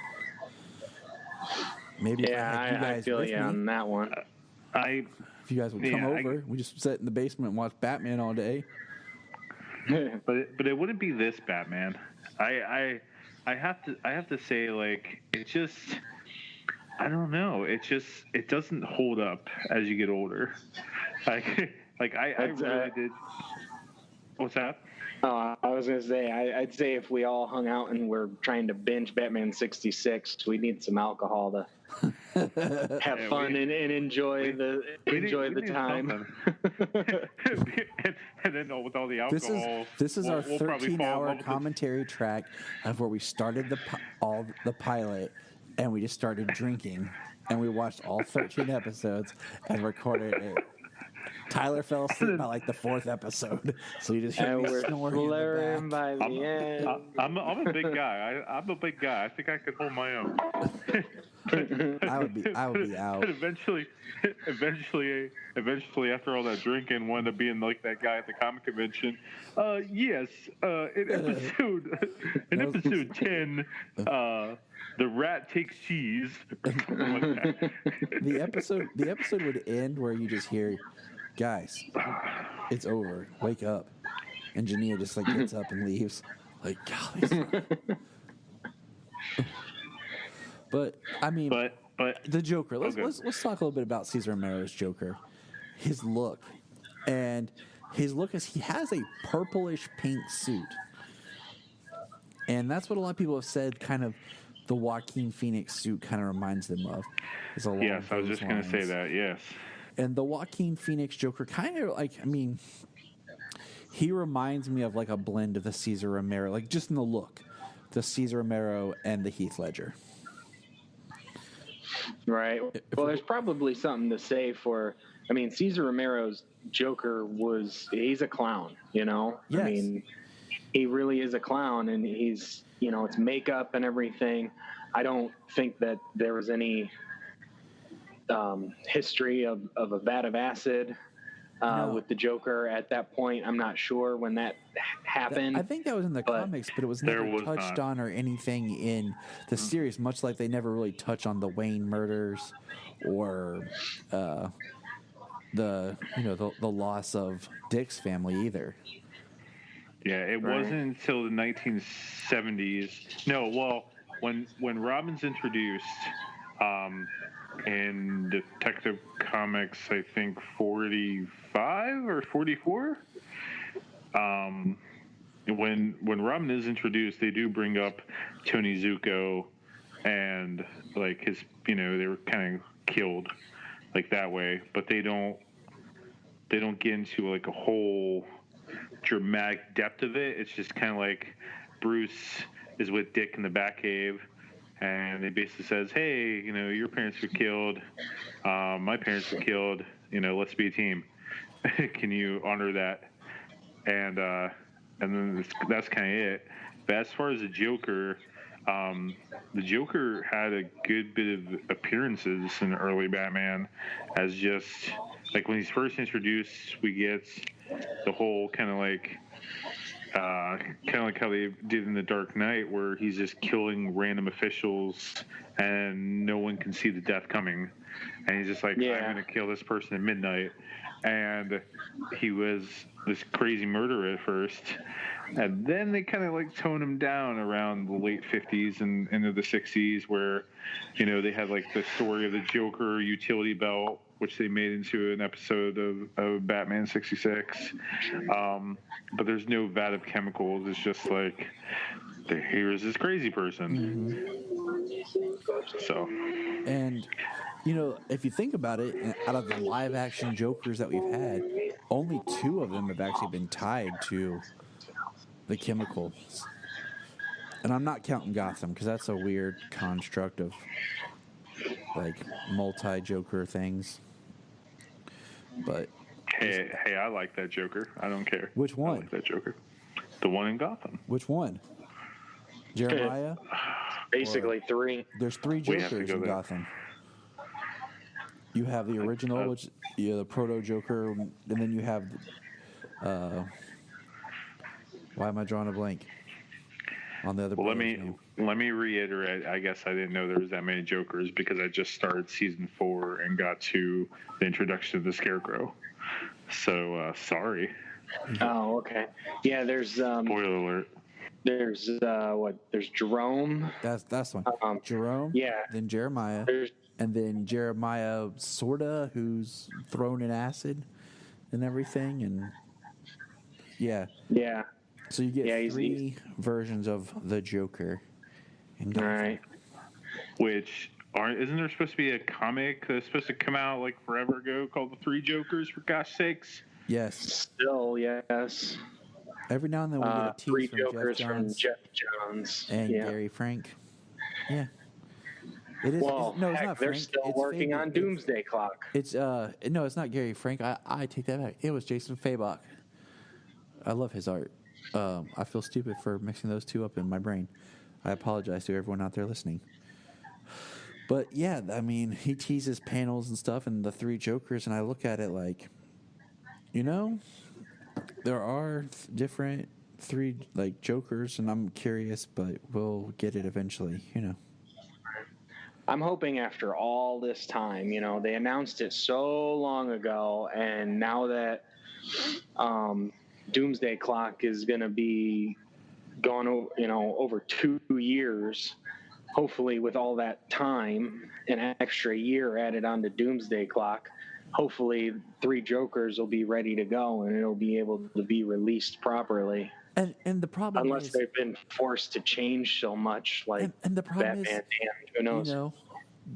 G: Maybe if I had you guys
H: feel
G: with
H: you
G: me,
H: on that one.
G: if you guys would come over, we just sit in the basement and watch Batman all day.
I: But it wouldn't be this Batman. I have to say it just, I don't know. It doesn't hold up as you get older. I really did. What's that?
H: Oh, I was going to say, I'd say if we all hung out and we're trying to binge Batman 66, we need some alcohol to have fun and enjoy the time.
I: And then with all the alcohol,
G: this is our
I: we'll probably fall
G: 13-hour
I: in love with
G: commentary track of where we started the pilot, and we just started drinking, and we watched all 13 episodes and recorded it. Tyler fell asleep by the fourth episode, so you just hear me snoring in the back.
H: By the end.
I: I'm a big guy. I'm a big guy. I think I could hold my own.
G: I would be out.
I: And eventually, after all that drinking, wound up being like that guy at the comic convention. Yes, in episode 10, the rat takes cheese. Or something like that.
G: The episode would end where you just hear, guys, it's over. Wake up. And Jania just gets up and leaves. Golly. But I mean,
I: but
G: the Joker. Let's talk a little bit about Cesar Romero's Joker. His look, is he has a purplish pink suit, and that's what a lot of people have said. Kind of the Joaquin Phoenix suit kind of reminds them of.
I: Yes, I was just going to say that. Yes.
G: And the Joaquin Phoenix Joker kind of he reminds me of a blend of the Cesar Romero, just in the look, the Cesar Romero and the Heath Ledger.
H: Right. Well, there's probably something to say for, Cesar Romero's Joker he's a clown, Yes. He really is a clown, and he's, it's makeup and everything. I don't think that there was any history of a vat of acid with the Joker at that point. I'm not sure when that happened.
G: I think that was in the comics, but it was never touched on or anything in the series, much like they never really touch on the Wayne murders or the loss of Dick's family either.
I: Yeah, it wasn't until the 1970s. No, well, when Robin's introduced in Detective Comics, I think 45 or 44. When Robin is introduced, they do bring up Tony Zuko and his, they were kind of killed that way, but they don't get into a whole dramatic depth of it. It's just kind of Bruce is with Dick in the Batcave, and he basically says, hey, your parents were killed, my parents were killed, let's be a team. Can you honor that? and then that's kind of it. But as far as the Joker had a good bit of appearances in early Batman, as just like when he's first introduced, we get the whole kind of like how they did in The Dark Knight, where he's just killing random officials and no one can see the death coming, and he's just like, I'm gonna kill this person at midnight. And he was this crazy murderer at first, and then they kind of like tone him down around the late 50s and into the 60s, where they had like the story of the Joker utility belt, which they made into an episode of Batman 66. But there's no vat of chemicals. It's just like, here's this crazy person. Mm-hmm. So,
G: and if you think about it, out of the live action Jokers that we've had, only 2 of them have actually been tied to the chemicals. And I'm not counting Gotham, because that's a weird construct of like multi-Joker things. But
I: hey, I like that Joker. I don't care.
G: Which one?
I: I like that Joker. The one in Gotham.
G: Which one? Jeremiah?
H: Basically 3.
G: There's 3 Jokers in Gotham. You have the original, which the proto Joker, and then you have why am I drawing a blank on the other?
I: Well, let me reiterate. I guess I didn't know there was that many Jokers because I just started season 4 and got to the introduction of the Scarecrow. So sorry.
H: Oh, okay. Yeah, there's
I: spoiler alert.
H: There's There's Jerome.
G: That's one. Jerome.
H: Yeah.
G: Then Jeremiah. And then Jeremiah sorta, who's thrown in acid and everything, and yeah. So you get 3 versions of the Joker.
H: All right.
I: Which isn't there supposed to be a comic that's supposed to come out like forever ago called The 3 Jokers? For gosh sakes.
G: Yes.
H: Still, yes.
G: Every now and then we get a tease
H: 3
G: from
H: Jokers
G: from
H: Jeff Johns
G: and Gary Frank. Yeah. It is.
H: Well,
G: no, it's not
H: they're
G: Frank.
H: still working on Doomsday Clock.
G: It's no, it's not Gary Frank. I take that back. It was Jason Fabok. I love his art. I feel stupid for mixing those 2 up in my brain. I apologize to everyone out there listening. But yeah, I mean, he teases panels and stuff, and the 3 Jokers, and I look at it like, there are different 3 like Jokers, and I'm curious, but we'll get it eventually.
H: I'm hoping after all this time, they announced it so long ago, and now that Doomsday Clock is going to be gone, over 2 years, hopefully with all that time, an extra year added on to Doomsday Clock, hopefully 3 Jokers will be ready to go and it'll be able to be released properly.
G: And the problem
H: unless
G: is,
H: they've been forced to change so much, like
G: and the problem
H: Batman,
G: is,
H: who knows?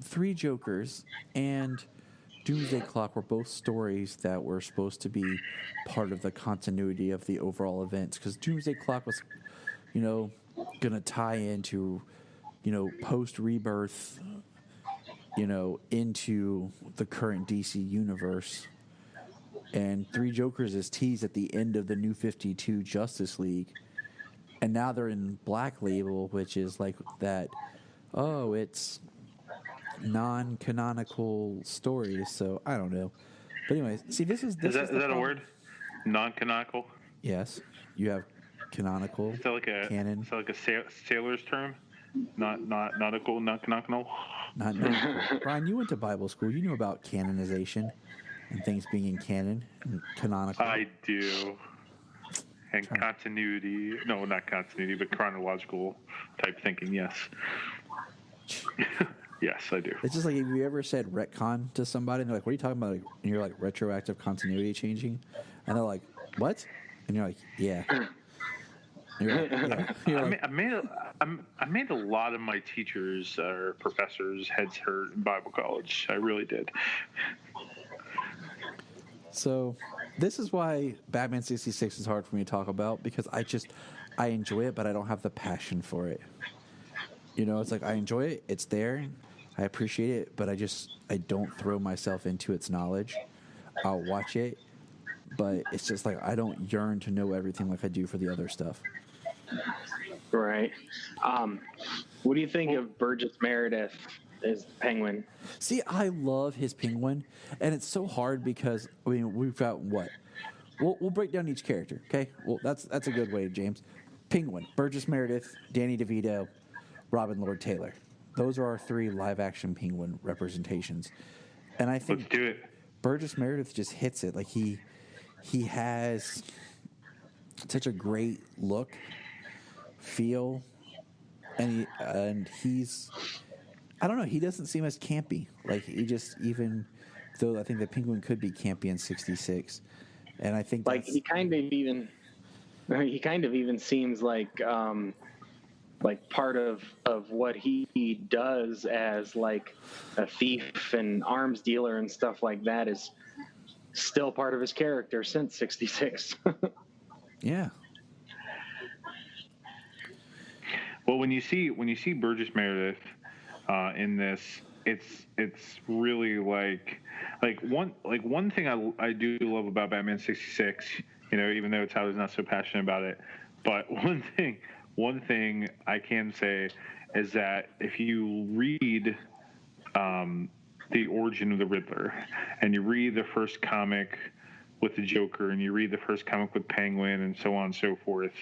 G: 3 Jokers and Doomsday Clock were both stories that were supposed to be part of the continuity of the overall events, because Doomsday Clock was, going to tie into, post Rebirth, into the current DC universe. And 3 Jokers is teased at the end of the New 52 Justice League. And now they're in Black Label, which is like that, it's non-canonical stories. So I don't know. But anyway, see, this is
I: that a word? Non-canonical?
G: Yes. You have canonical,
I: is that like a
G: canon.
I: Is that like a sailor's term? Not nautical, not canonical?
G: Not canonical. Bryan, you went to Bible school. You knew about canonization and things being in canon and canonical.
I: I do. And continuity. No, not continuity, but chronological type thinking, yes. Yes, I do.
G: It's just like if you ever said retcon to somebody, and they're like, what are you talking about? And you're like, retroactive continuity changing. And they're like, what? And you're like, yeah.
I: I made a lot of my teachers or professors' heads hurt in Bible college. I really did.
G: So this is why Batman 66 is hard for me to talk about, because I enjoy it, but I don't have the passion for it. It's like I enjoy it. It's there. I appreciate it, but I don't throw myself into its knowledge. I'll watch it, but it's just like I don't yearn to know everything like I do for the other stuff.
H: Right. What do you think of Burgess Meredith as the Penguin?
G: See, I love his Penguin, and it's so hard because I mean we've got what? We'll break down each character, okay? Well, that's a good way, James. Penguin, Burgess Meredith, Danny DeVito, Robin Lord Taylor. Those are our 3 live-action Penguin representations, and I think
I: Let's do it.
G: Burgess Meredith just hits it. Like he has such a great look, feel, and he's I don't know. He doesn't seem as campy. Like he just even though I think the Penguin could be campy in '66, and I think
H: Like he kind of even seems like part of what he does as like a thief and arms dealer and stuff like that is still part of his character since '66.
G: Yeah.
I: Well, when you see Burgess Meredith in this, it's really like one thing I do love about Batman '66. You know, even though Tyler's not so passionate about it, but one thing I can say is that if you read the origin of the Riddler and you read the first comic with the Joker and you read the first comic with Penguin and so on and so forth,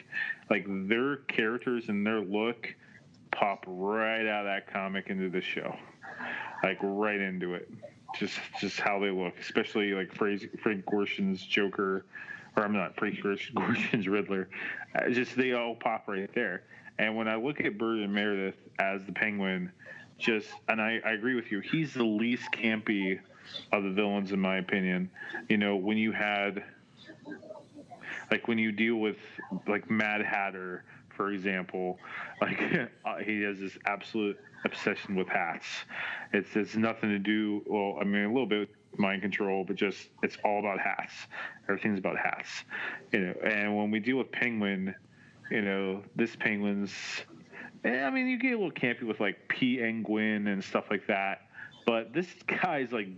I: like their characters and their look pop right out of that comic into the show, like right into it. Just how they look, especially like Frank Gorshin's Joker, or I'm not Frank Gorshin's Riddler. Just they all pop right there. And when I look at Burgess Meredith as the Penguin, and I agree with you, he's the least campy of the villains in my opinion. You know, when you deal with like Mad Hatter, for example, like he has this absolute obsession with hats. It's nothing to do, well, I mean a little bit with mind control, but just it's all about hats. Everything's about hats. You know, and when we deal with Penguin, you know, this Penguin's I mean, you get a little campy with like P-Penguin and stuff like that, but this guy's like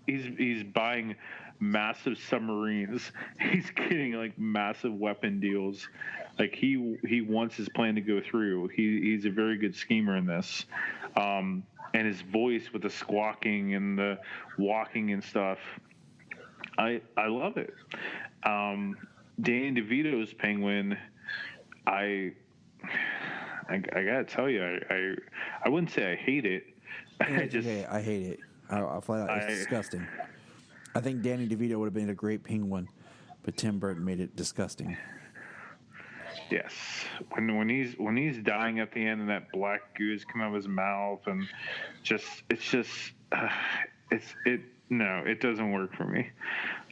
I: he's buying massive submarines. He's getting like massive weapon deals. Like he wants his plan to go through. He's a very good schemer in this. And his voice with the squawking and the walking and stuff, I love it. Danny DeVito's Penguin, I gotta tell you, I wouldn't say I hate it.
G: I hate it. I'll flat out, it's disgusting. I think Danny DeVito would have been a great Penguin, but Tim Burton made it disgusting.
I: Yes, when he's dying at the end and that black goo is coming out of his mouth and it doesn't work for me.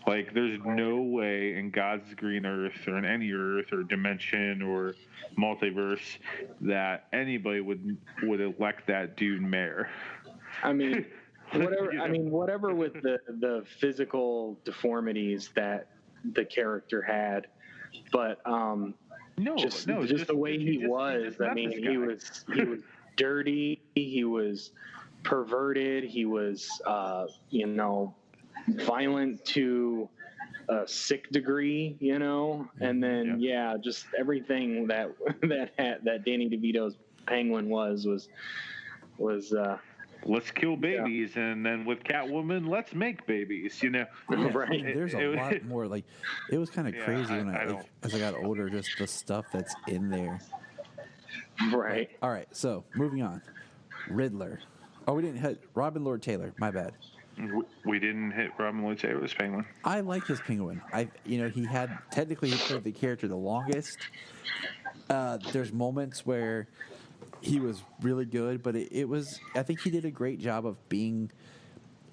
I: Like there's no way in God's green earth or in any earth or dimension or multiverse that anybody would elect that dude mayor.
H: I mean, whatever. I mean, whatever with the physical deformities that the character had, but just the way he was. I mean, he was dirty. He was perverted. He was, violent to a sick degree, and then just everything that Danny DeVito's Penguin was
I: let's kill babies, and then with Catwoman, let's make babies.
G: Right? There's a lot more. Like it was kind of crazy when as I got older, just the stuff that's in there.
H: Right.
G: All right. So moving on, Riddler. Oh, we didn't hit Robin Lord Taylor. My bad.
I: We didn't hit Robin Lord Taylor's Penguin.
G: I like his Penguin. He had technically he played the character the longest. There's moments where he was really good, but it was. I think he did a great job of being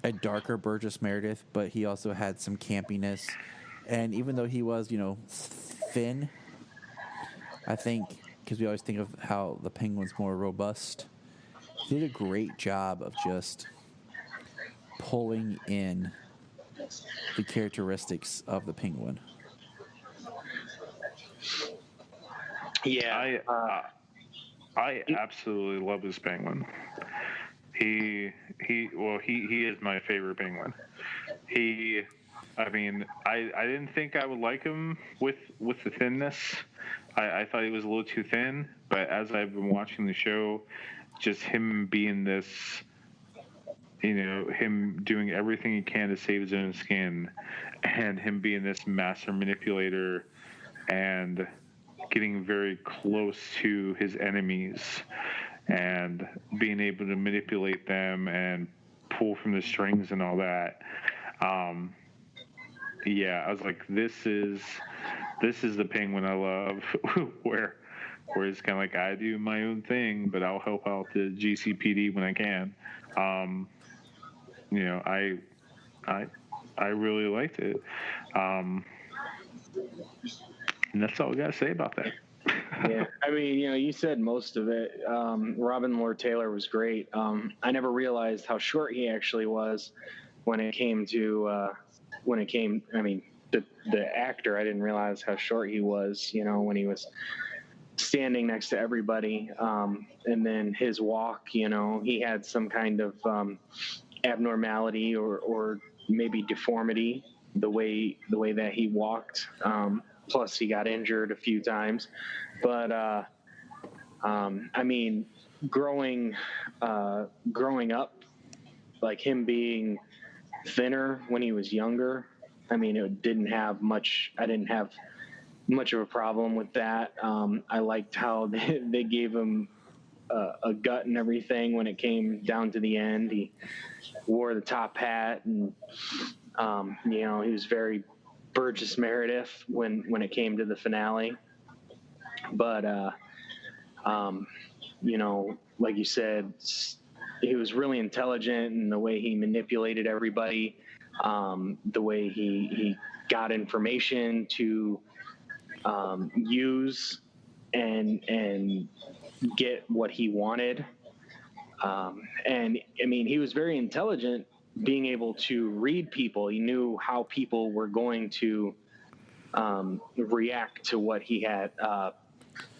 G: a darker Burgess Meredith, but he also had some campiness. And even though he was, thin, I think because we always think of how the Penguin's more robust, he did a great job of just pulling in the characteristics of the Penguin.
H: Yeah,
I: I absolutely love this Penguin. He is my favorite Penguin. I mean, I didn't think I would like him with the thinness. I thought he was a little too thin, but as I've been watching the show, just him being this, him doing everything he can to save his own skin, and him being this master manipulator and getting very close to his enemies and being able to manipulate them and pull from the strings and all that. Yeah, I was like, this is the Penguin I love, where it's kind of like, I do my own thing, but I'll help out the GCPD when I can. I really liked it. And that's all I got to say about that.
H: Yeah, I mean, you said most of it. Robin Lord Taylor was great. I never realized how short he actually was when it came to, I mean, the actor, I didn't realize how short he was, when he was standing next to everybody. And then his walk, he had some kind of abnormality or maybe deformity, the way that he walked. Plus he got injured a few times, but I mean, growing up, like him being thinner when he was younger, I mean, I didn't have much of a problem with that. I liked how they gave him a gut and everything when it came down to the end. He wore the top hat, and he was very Burgess Meredith when it came to the finale. But like you said, he was really intelligent in the way he manipulated everybody, the way he got information to use and get what he wanted. And I mean, he was very intelligent, being able to read people. He knew how people were going to react to what he had,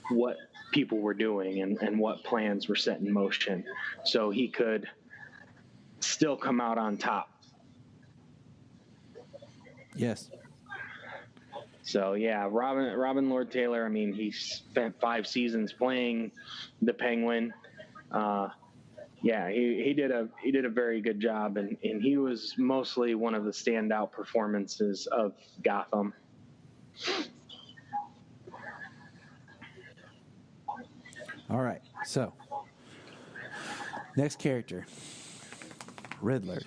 H: what people were doing, and what plans were set in motion, so he could still come out on top.
G: Yes.
H: So yeah, Robin Lord Taylor, I mean, he spent 5 seasons playing the Penguin. Yeah, he did a very good job, and he was mostly one of the standout performances of Gotham.
G: All right, so next character, Riddler.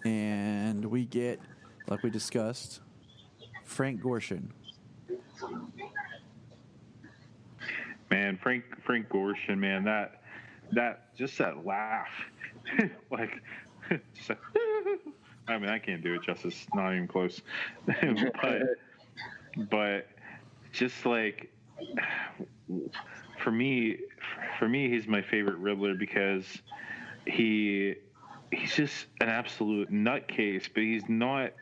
G: And we get, like we discussed, Frank Gorshin.
I: Man, Frank Gorshin, man, that just that laugh, like, just I mean, I can't do it justice, not even close. but just like, for me, he's my favorite Riddler because he's just an absolute nutcase, but he's not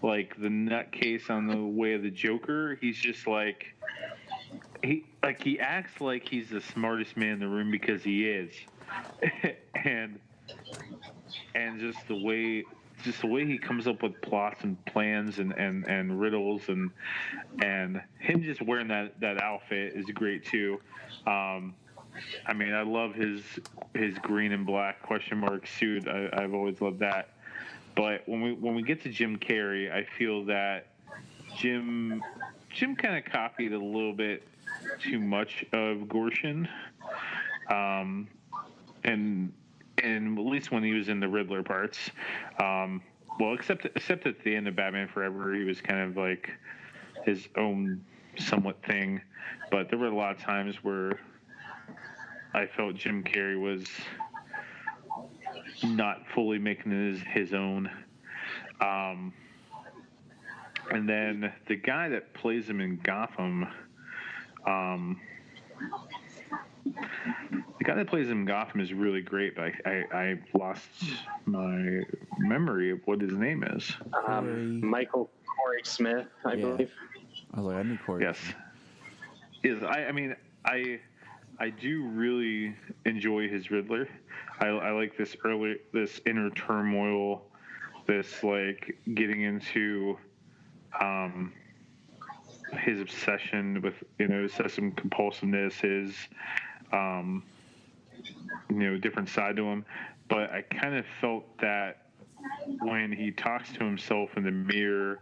I: like the nutcase on the way of the Joker. He's just like, he acts like he's the smartest man in the room because he is, and just the way he comes up with plots and plans and riddles and him just wearing that outfit is great too. I mean, I love his green and black question mark suit. I've always loved that. But when we get to Jim Carrey, I feel that Jim kind of copied a little bit too much of Gorshin, and at least when he was in the Riddler parts. Well, except at the end of Batman Forever, he was kind of like his own somewhat thing. But there were a lot of times where I felt Jim Carrey was not fully making it his own. And then the guy that plays him in Gotham, is really great, but I lost my memory of what his name is.
H: Michael Corey Smith, I believe.
G: I was like, I knew Corey.
I: Yes. I I do really enjoy his Riddler. I like this inner turmoil, this like getting into his obsession with obsessive compulsiveness, his different side to him. But I kind of felt that when he talks to himself in the mirror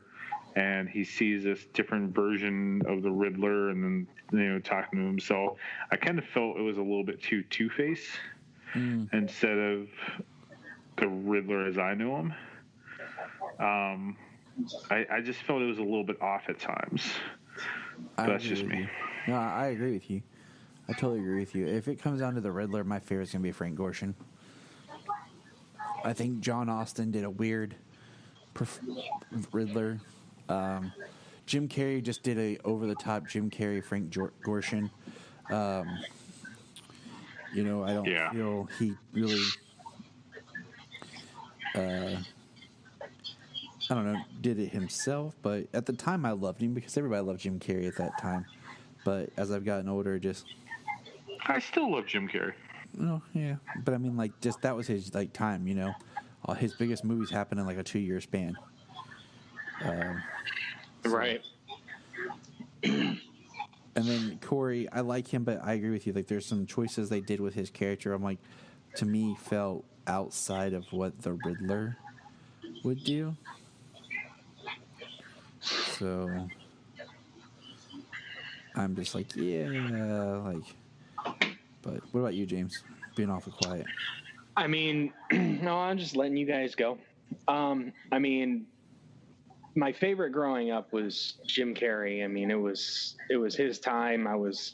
I: and he sees this different version of the Riddler and then talking to himself, I kind of felt it was a little bit too Two-Face instead of the Riddler as I knew him. I just felt it was a little bit off at times. That's just me.
G: No, I agree with you. I totally agree with you. If it comes down to the Riddler, my favorite is going to be Frank Gorshin. I think John Austen did a weird Riddler. Jim Carrey just did a over-the-top Jim Carrey, Frank Gorshin. I don't feel he really... I don't know, did it himself, but at the time I loved him because everybody loved Jim Carrey at that time. But as I've gotten older,
I: I still love Jim Carrey.
G: Oh, yeah. But I mean, that was his, time, All his biggest movies happened in, a 2-year span.
H: Right.
G: And then Corey, I like him, but I agree with you. There's some choices they did with his character, to me, felt outside of what the Riddler would do. So I'm just but what about you, James? Being awful quiet.
H: I mean, no, I'm just letting you guys go. I mean, my favorite growing up was Jim Carrey. I mean, it was his time. I was,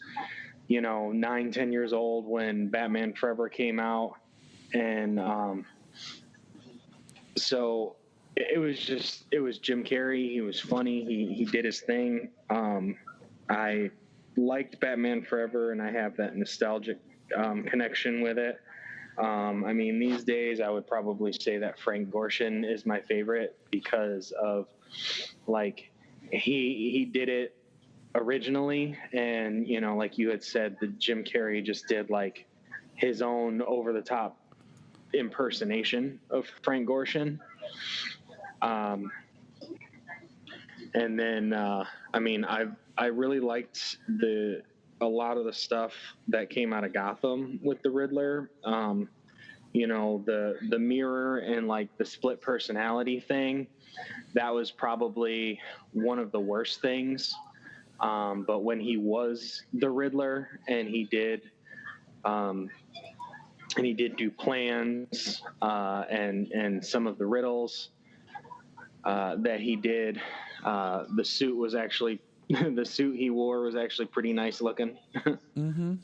H: 9-10 years old when Batman Forever came out. And so it was Jim Carrey. He was funny. He did his thing. I liked Batman Forever, and I have that nostalgic connection with it. I mean, these days I would probably say that Frank Gorshin is my favorite because of he did it originally, and like you had said, the Jim Carrey just did his own over the top impersonation of Frank Gorshin. And then I mean, I really liked a lot of the stuff that came out of Gotham with the Riddler. The mirror and the split personality thing, that was probably one of the worst things. But when he was the Riddler and he did do plans and some of the riddles that he did, the suit was actually the suit he wore was actually pretty nice looking.
G: Mm-hmm.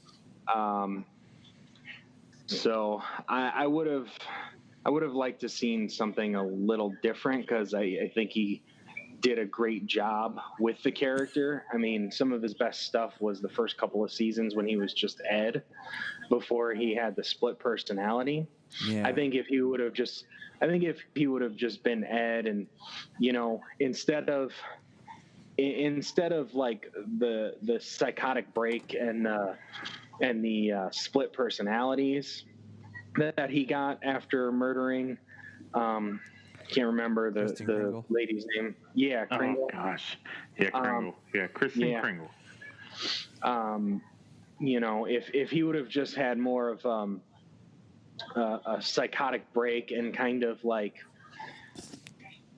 H: So I would have liked to seen something a little different because I think he did a great job with the character. I mean, some of his best stuff was the first couple of seasons when he was just Ed before he had the split personality.
G: Yeah.
H: I think if he would have just been Ed and, instead of the psychotic break and the split personalities that he got after murdering, can't remember the lady's name. Yeah, Kringle.
I: Oh gosh, yeah, Kringle. Kristen Kringle. If he would have just had more of a psychotic break and kind of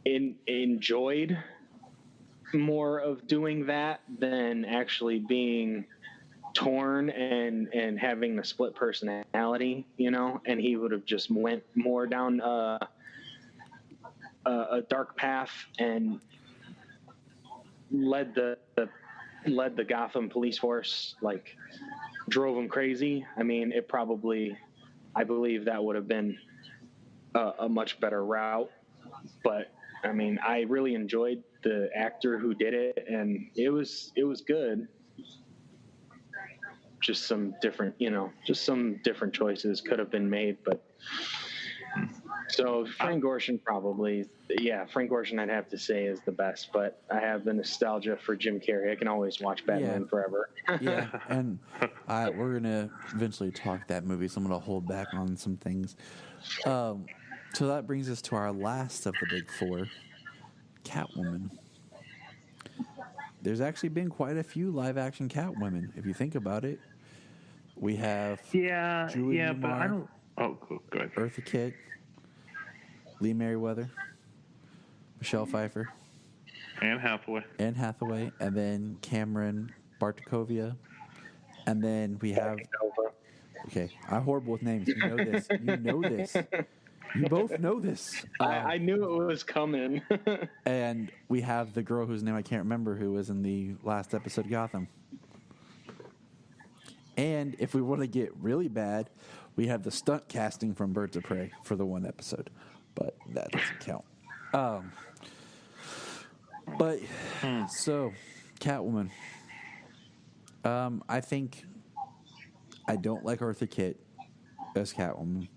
I: enjoyed more of doing that than actually being torn and having the split personality, and he would have just went more down a dark path and led the Gotham police force, drove them crazy. I mean, I believe that would have been a much better route. But I mean, I really enjoyed the actor who did it, and it was good. Just some different choices could have been made, but
H: So Frank Gorshin probably, Frank Gorshin I'd have to say is the best, but I have the nostalgia for Jim Carrey. I can always watch Batman forever.
G: Yeah, and we're gonna eventually talk that movie, so I'm gonna hold back on some things. So that brings us to our last of the big four, Catwoman. There's actually been quite a few live-action Catwomen, if you think about it. We have Julie Newmar,
I: but I don't. Oh, cool. Go ahead.
G: Eartha Kitt, Lee Merriweather, Michelle Pfeiffer,
I: Anne Hathaway,
G: and then Cameron Bartakovia, and then we have. Okay, I'm horrible with names. You know this. You both know this.
H: I knew it was coming.
G: And we have the girl whose name I can't remember, who was in the last episode of Gotham. And if we want to get really bad, we have the stunt casting from Birds of Prey for the one episode, but that doesn't count. So Catwoman. I think I don't like Eartha Kitt as Catwoman.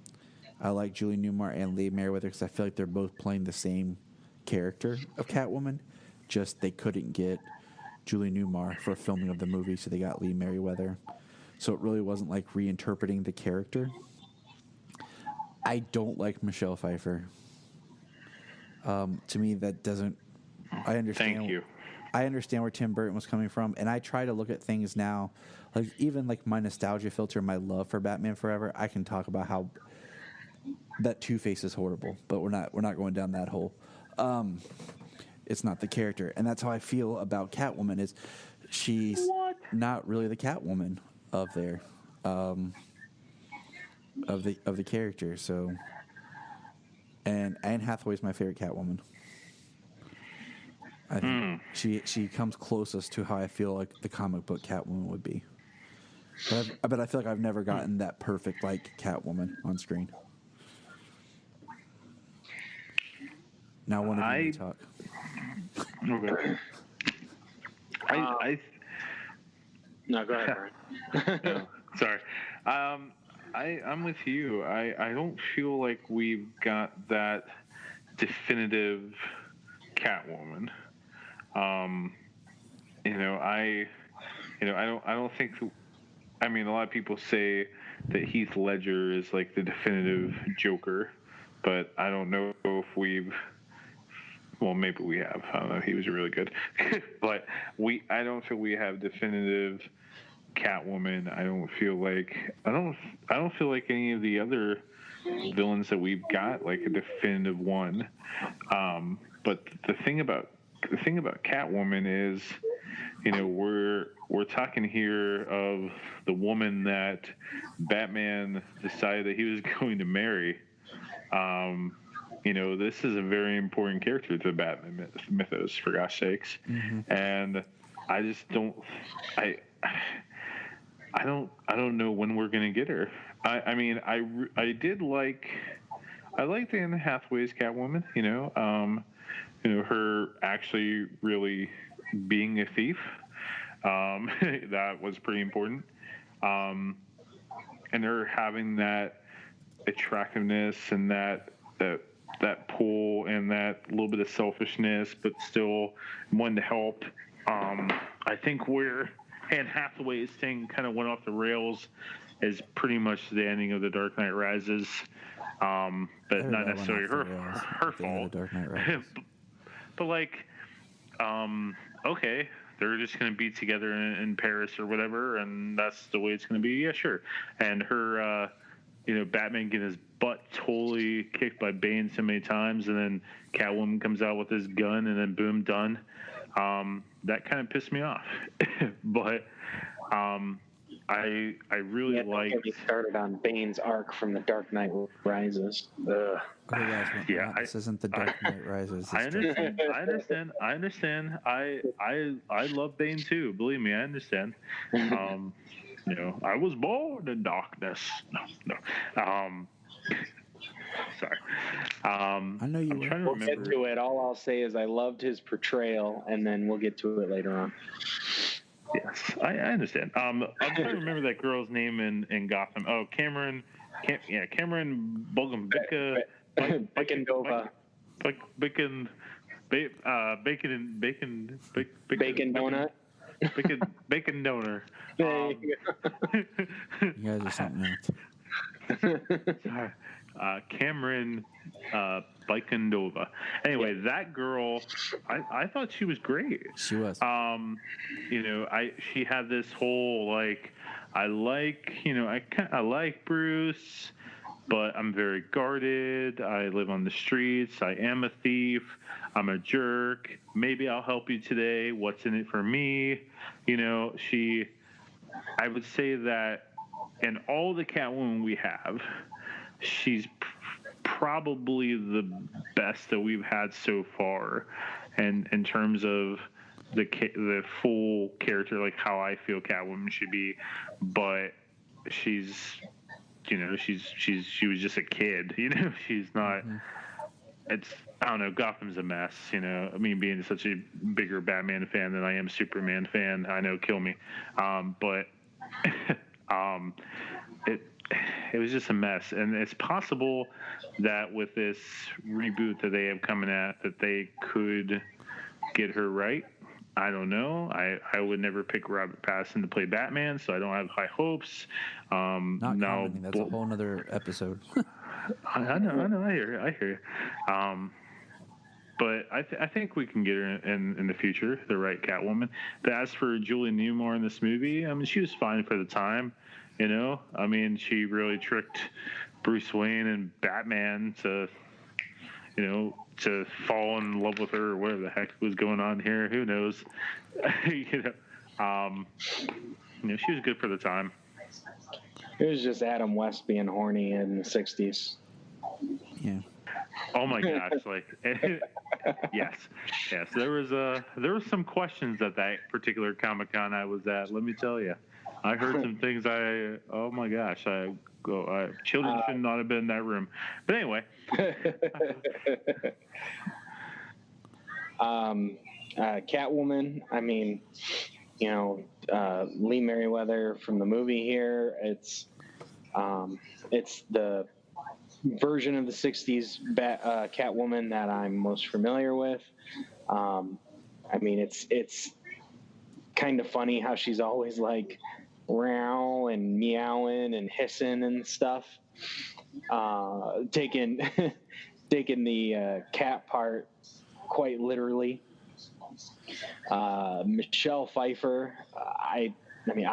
G: I like Julie Newmar and Lee Merriweather because I feel like they're both playing the same character of Catwoman. Just they couldn't get Julie Newmar for filming of the movie, so they got Lee Merriweather. So it really wasn't like reinterpreting the character. I don't like Michelle Pfeiffer. To me, that doesn't. I understand.
I: Thank you.
G: I understand where Tim Burton was coming from, and I try to look at things now, like even like my nostalgia filter, my love for Batman Forever. I can talk about how that Two-Face is horrible, but we're not going down that hole. It's not the character, and that's how I feel about Catwoman. Is she's not really the Catwoman of there, of the character. So, and Anne Hathaway is my favorite Catwoman. I think she comes closest to how I feel like the comic book Catwoman would be. But I feel like I've never gotten that perfect like Catwoman on screen. Now one of you talk.
I: Okay.
H: No, go ahead, Bryan.
I: No, sorry. I'm with you. I don't feel like we've got that definitive Catwoman. I don't think. I mean, a lot of people say that Heath Ledger is like the definitive Joker, but I don't know if we've. Well, maybe we have. I don't know. He was really good, but I don't feel we have definitive Catwoman. I don't feel like any of the other villains that we've got like a definitive one. But the thing about Catwoman is, we're talking here of the woman that Batman decided that he was going to marry. This is a very important character to the Batman mythos, for gosh sakes. Mm-hmm. And I just don't, I don't know when we're going to get her. I liked Anne Hathaway's Catwoman, her actually really being a thief. That was pretty important. And her having that attractiveness and that pull and that little bit of selfishness, but still wanting to help. I think where Anne Hathaway's thing kind of went off the rails is pretty much the ending of The Dark Knight Rises, but not necessarily her fault. Dark Knight Rises. But okay, they're just going to be together in Paris or whatever, and that's the way it's going to be. Yeah, sure. And her, Batman getting his butt totally kicked by Bane so many times, and then Catwoman comes out with his gun, and then boom, done. That kind of pissed me off. But I really like.
H: Get me started on Bane's arc from The Dark Knight Rises.
G: Okay, guys, this isn't The Dark Knight Rises.
I: I understand. I love Bane too. Believe me, I understand. I was born in darkness. No. Sorry.
G: I know you.
H: We'll get to it. All I'll say is I loved his portrayal, and then we'll get to it later on.
I: Yes, I understand. I'm trying to remember that girl's name in Gotham. Oh, Cameron Bogumbica
H: Bacon Nova.
I: Like bacon
H: Donut.
I: Bacon donor.
H: There you
G: You guys are something else.
I: Cameron Bikendova. Anyway, that girl, I thought she was great.
G: She was.
I: She had this whole I like Bruce, but I'm very guarded. I live on the streets. I am a thief. I'm a jerk. Maybe I'll help you today. What's in it for me? I would say that in all the Catwoman we have, she's probably the best that we've had so far, and in terms of the full character, like how I feel Catwoman should be. But she was just a kid. She's not. I don't know. Gotham's a mess. Being such a bigger Batman fan than I am Superman fan, I know, kill me. But it was just a mess, and it's possible that with this reboot that they have coming at, that they could get her right. I don't know. I would never pick Robert Pattinson to play Batman, so I don't have high hopes.
G: Not commenting. That's a whole nother episode.
I: I know. I hear you. But I think we can get her in the future, the right Catwoman. But as for Julie Newmar in this movie, she was fine for the time. She really tricked Bruce Wayne and Batman to fall in love with her, or whatever the heck was going on here. Who knows? She was good for the time.
H: It was just Adam West being horny in the 60s.
G: Yeah.
I: Oh my gosh! Yes. There was some questions at that particular Comic-Con I was at. Let me tell you, I heard some things. Oh my gosh! Children should not have been in that room. But anyway.
H: Catwoman. Lee Merriweather from the movie here. It's the version of the 60s Catwoman that I'm most familiar with. It's kind of funny how she's always like meow and meowing and hissing and stuff. Taking the cat part quite literally. Michelle Pfeiffer. I've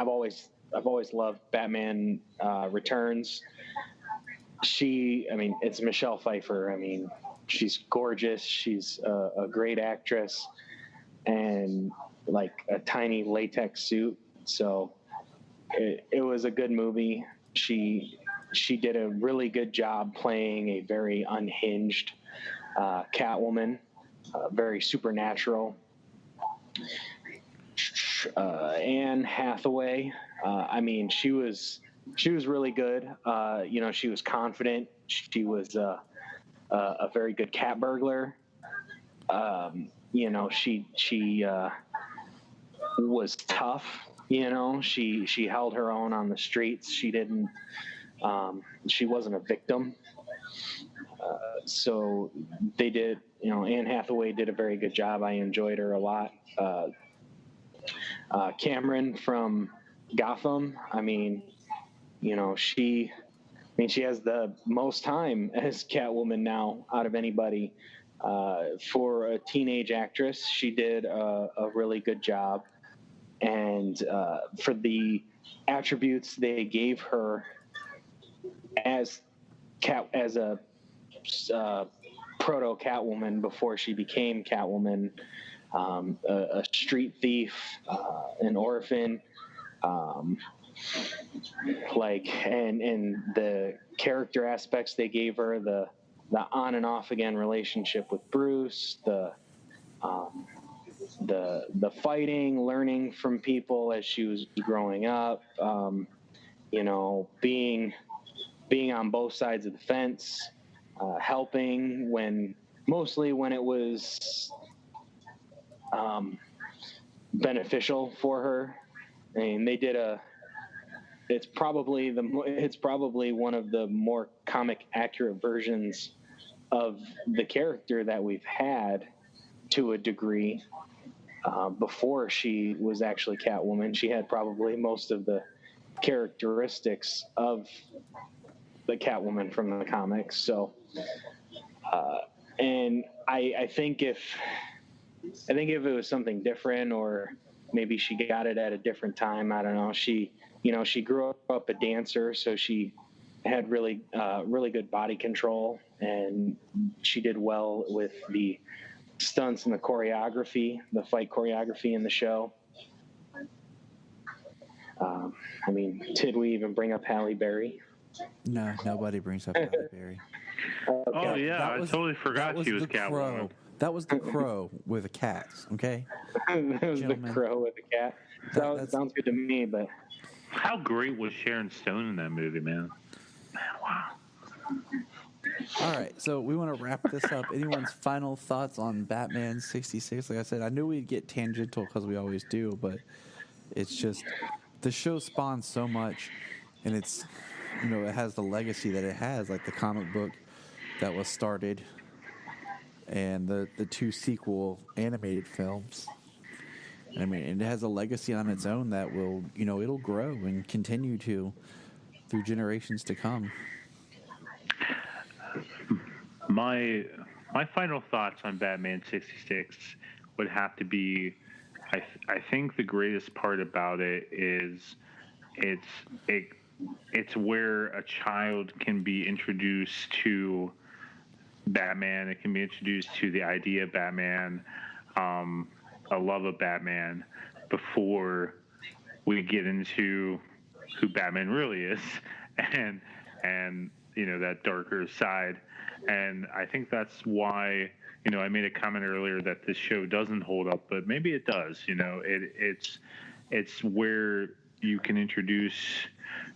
H: always loved Batman Returns. It's Michelle Pfeiffer. She's gorgeous. She's a great actress, and like a tiny latex suit. So it was a good movie. She did a really good job playing a very unhinged Catwoman, very supernatural. Anne Hathaway. She was really good. She was confident. She was a very good cat burglar. She was tough. She held her own on the streets. She didn't. She wasn't a victim. So they did. Anne Hathaway did a very good job. I enjoyed her a lot. Cameron from Gotham. She has the most time as Catwoman now out of anybody. For a teenage actress, she did a really good job. And for the attributes they gave her as a proto Catwoman before she became Catwoman, a street thief, an orphan, and the character aspects they gave her, the on and off again relationship with Bruce, the fighting, learning from people as she was growing up, being on both sides of the fence, helping mostly when it was beneficial for her. They did it's probably one of the more comic accurate versions of the character that we've had to a degree. Before she was actually Catwoman, she had probably most of the characteristics of the Catwoman from the comics. So, and I think if it was something different, or maybe she got it at a different time, I don't know. She grew up a dancer, so she had really good body control, and she did well with the stunts and the choreography, the fight choreography in the show. Did we even bring up Halle Berry?
G: No, nobody brings up Halle Berry.
I: Oh yeah, I totally forgot she was Catwoman.
G: That was the Crow with the cats. Okay.
H: That was
G: Gentlemen.
H: the Crow with the cat. Sounds good to me, but
I: How great was Sharon Stone in that movie, man? Wow.
G: All right, so we want to wrap this up. Anyone's final thoughts on Batman 66? Like I said, I knew we'd get tangential because we always do, but it's just the show spawns so much, and it's, it has the legacy that it has, like the comic book that was started and the two sequel animated films. I mean, it has a legacy on its own that will, it'll grow and continue to through generations to come.
I: My final thoughts on Batman 66 would have to be, I think the greatest part about it is it's where a child can be introduced to Batman. It can be introduced to the idea of Batman, a love of Batman, before we get into who Batman really is, and that darker side. And I think that's why, I made a comment earlier that this show doesn't hold up, but maybe it does. It's where you can introduce,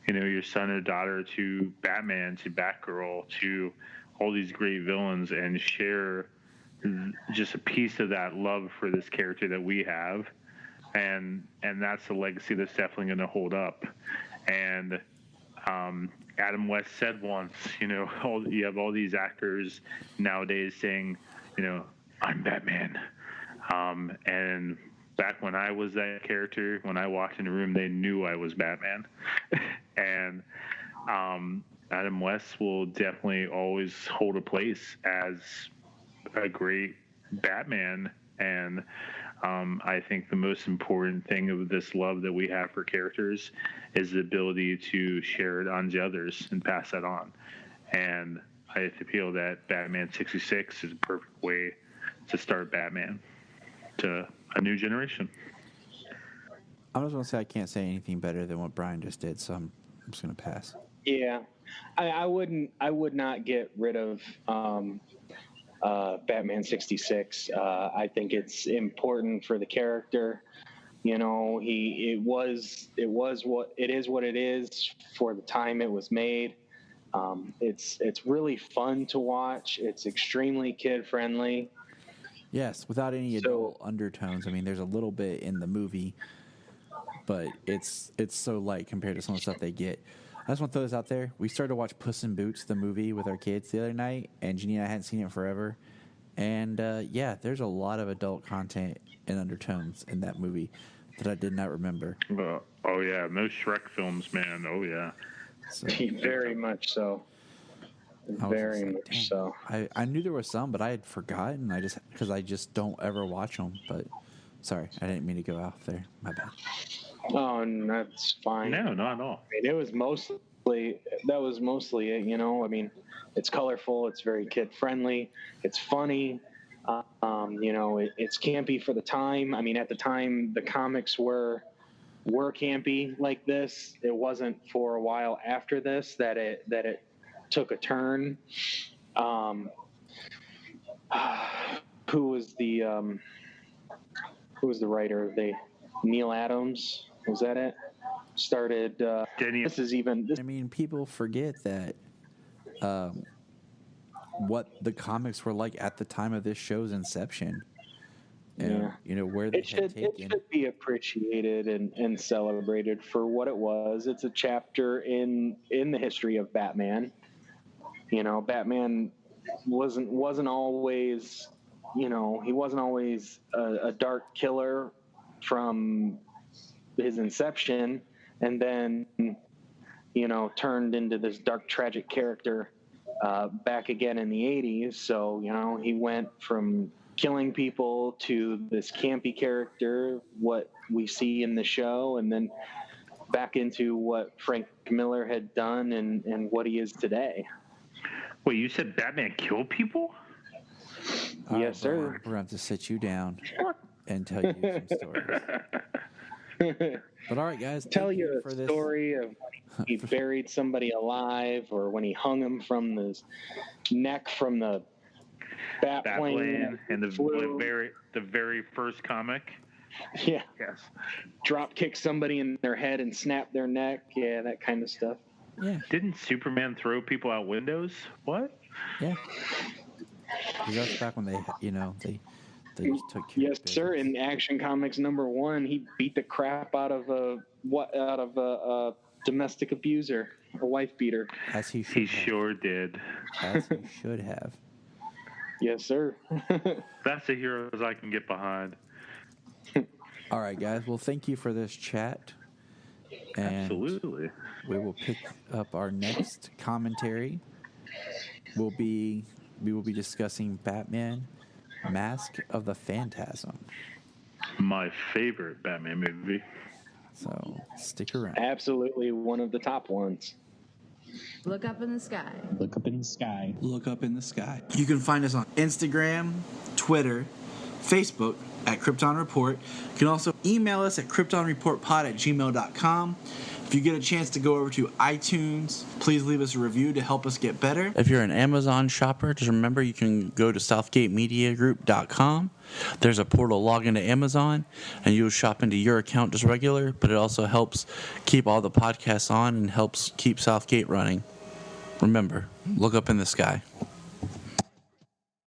I: your son or daughter to Batman, to Batgirl, to all these great villains, and share just a piece of that love for this character that we have. And that's a legacy that's definitely going to hold up. And Adam West said once, you have all these actors nowadays saying, I'm Batman. And back when I was that character, when I walked in the room, they knew I was Batman. And Adam West will definitely always hold a place as a great Batman. And I think the most important thing of this love that we have for characters is the ability to share it on to others and pass that on. And I feel that Batman 66 is a perfect way to start Batman to a new generation.
G: I was going to say I can't say anything better than what Bryan just did, so I'm just going to pass.
H: yeah, I would not get rid of Batman 66. I think it's important for the character. It what it is for the time it was made. It's really fun to watch. It's extremely kid friendly.
G: Yes, without any adult undertones. I mean, there's a little bit in the movie, but it's so light compared to some of the stuff they get. I just want to throw this out there. We started to watch Puss in Boots, the movie, with our kids the other night, and Jeannie and I hadn't seen it in forever. And, there's a lot of adult content and undertones in that movie that I did not remember.
I: Oh, yeah. No Shrek films, man. Oh, yeah.
G: So,
H: Very much so. Very much so.
G: I knew there was some, but I had forgotten. Because I just don't ever watch them. But sorry, I didn't mean to go out there. My bad.
H: Oh, and that's fine.
I: No, not at all.
H: That was mostly it. It's colorful. It's very kid friendly. It's funny. It's campy for the time. At the time, the comics were campy like this. It wasn't for a while after this that it took a turn. Who was the writer? Neil Adams. Was that it? Started.
G: People forget that what the comics were like at the time of this show's inception. And, where they had taken.
H: It should be appreciated and celebrated for what it was. It's a chapter in the history of Batman. Batman wasn't always, he wasn't always a dark killer from his inception, and then turned into this dark tragic character back again in the 80s. So he went from killing people to this campy character, what we see in the show, and then back into what Frank Miller had done and what he is today.
I: Wait, you said Batman killed people?
H: Yes, sir.
G: We're going to have to sit you down and tell you some stories. But all right, guys.
H: Tell you a story of when he buried somebody alive, or when he hung him from the neck from the Batplane
I: and the very first comic.
H: Yeah.
I: Yes.
H: Drop kick somebody in their head and snap their neck. Yeah, that kind of stuff.
G: Yeah.
I: Didn't Superman throw people out windows? What?
G: Yeah. That's back when they just took care
H: Yes,
G: of
H: sir.
G: business.
H: In Action Comics #1, he beat the crap out of a domestic abuser, a wife beater.
G: As he should
I: He
G: have.
I: sure did.
G: As he should have.
H: Yes, sir.
I: That's the heroes I can get behind.
G: All right, guys. Well, thank you for this chat. And
I: Absolutely.
G: we will pick up our next commentary. We will be discussing Batman, Mask of the Phantasm.
I: My favorite Batman movie.
G: So stick around.
H: Absolutely one of the top ones.
E: Look up in the sky.
F: Look up in the sky.
D: Look up in the sky. You can find us on Instagram, Twitter, Facebook at Krypton Report. You can also email us at kryptonreportpod@gmail.com. If you get a chance to go over to iTunes, please leave us a review to help us get better. If you're an Amazon shopper, just remember you can go to southgatemediagroup.com. There's a portal, log into Amazon, and you'll shop into your account just regular, but it also helps keep all the podcasts on and helps keep Southgate running. Remember, look up in the sky.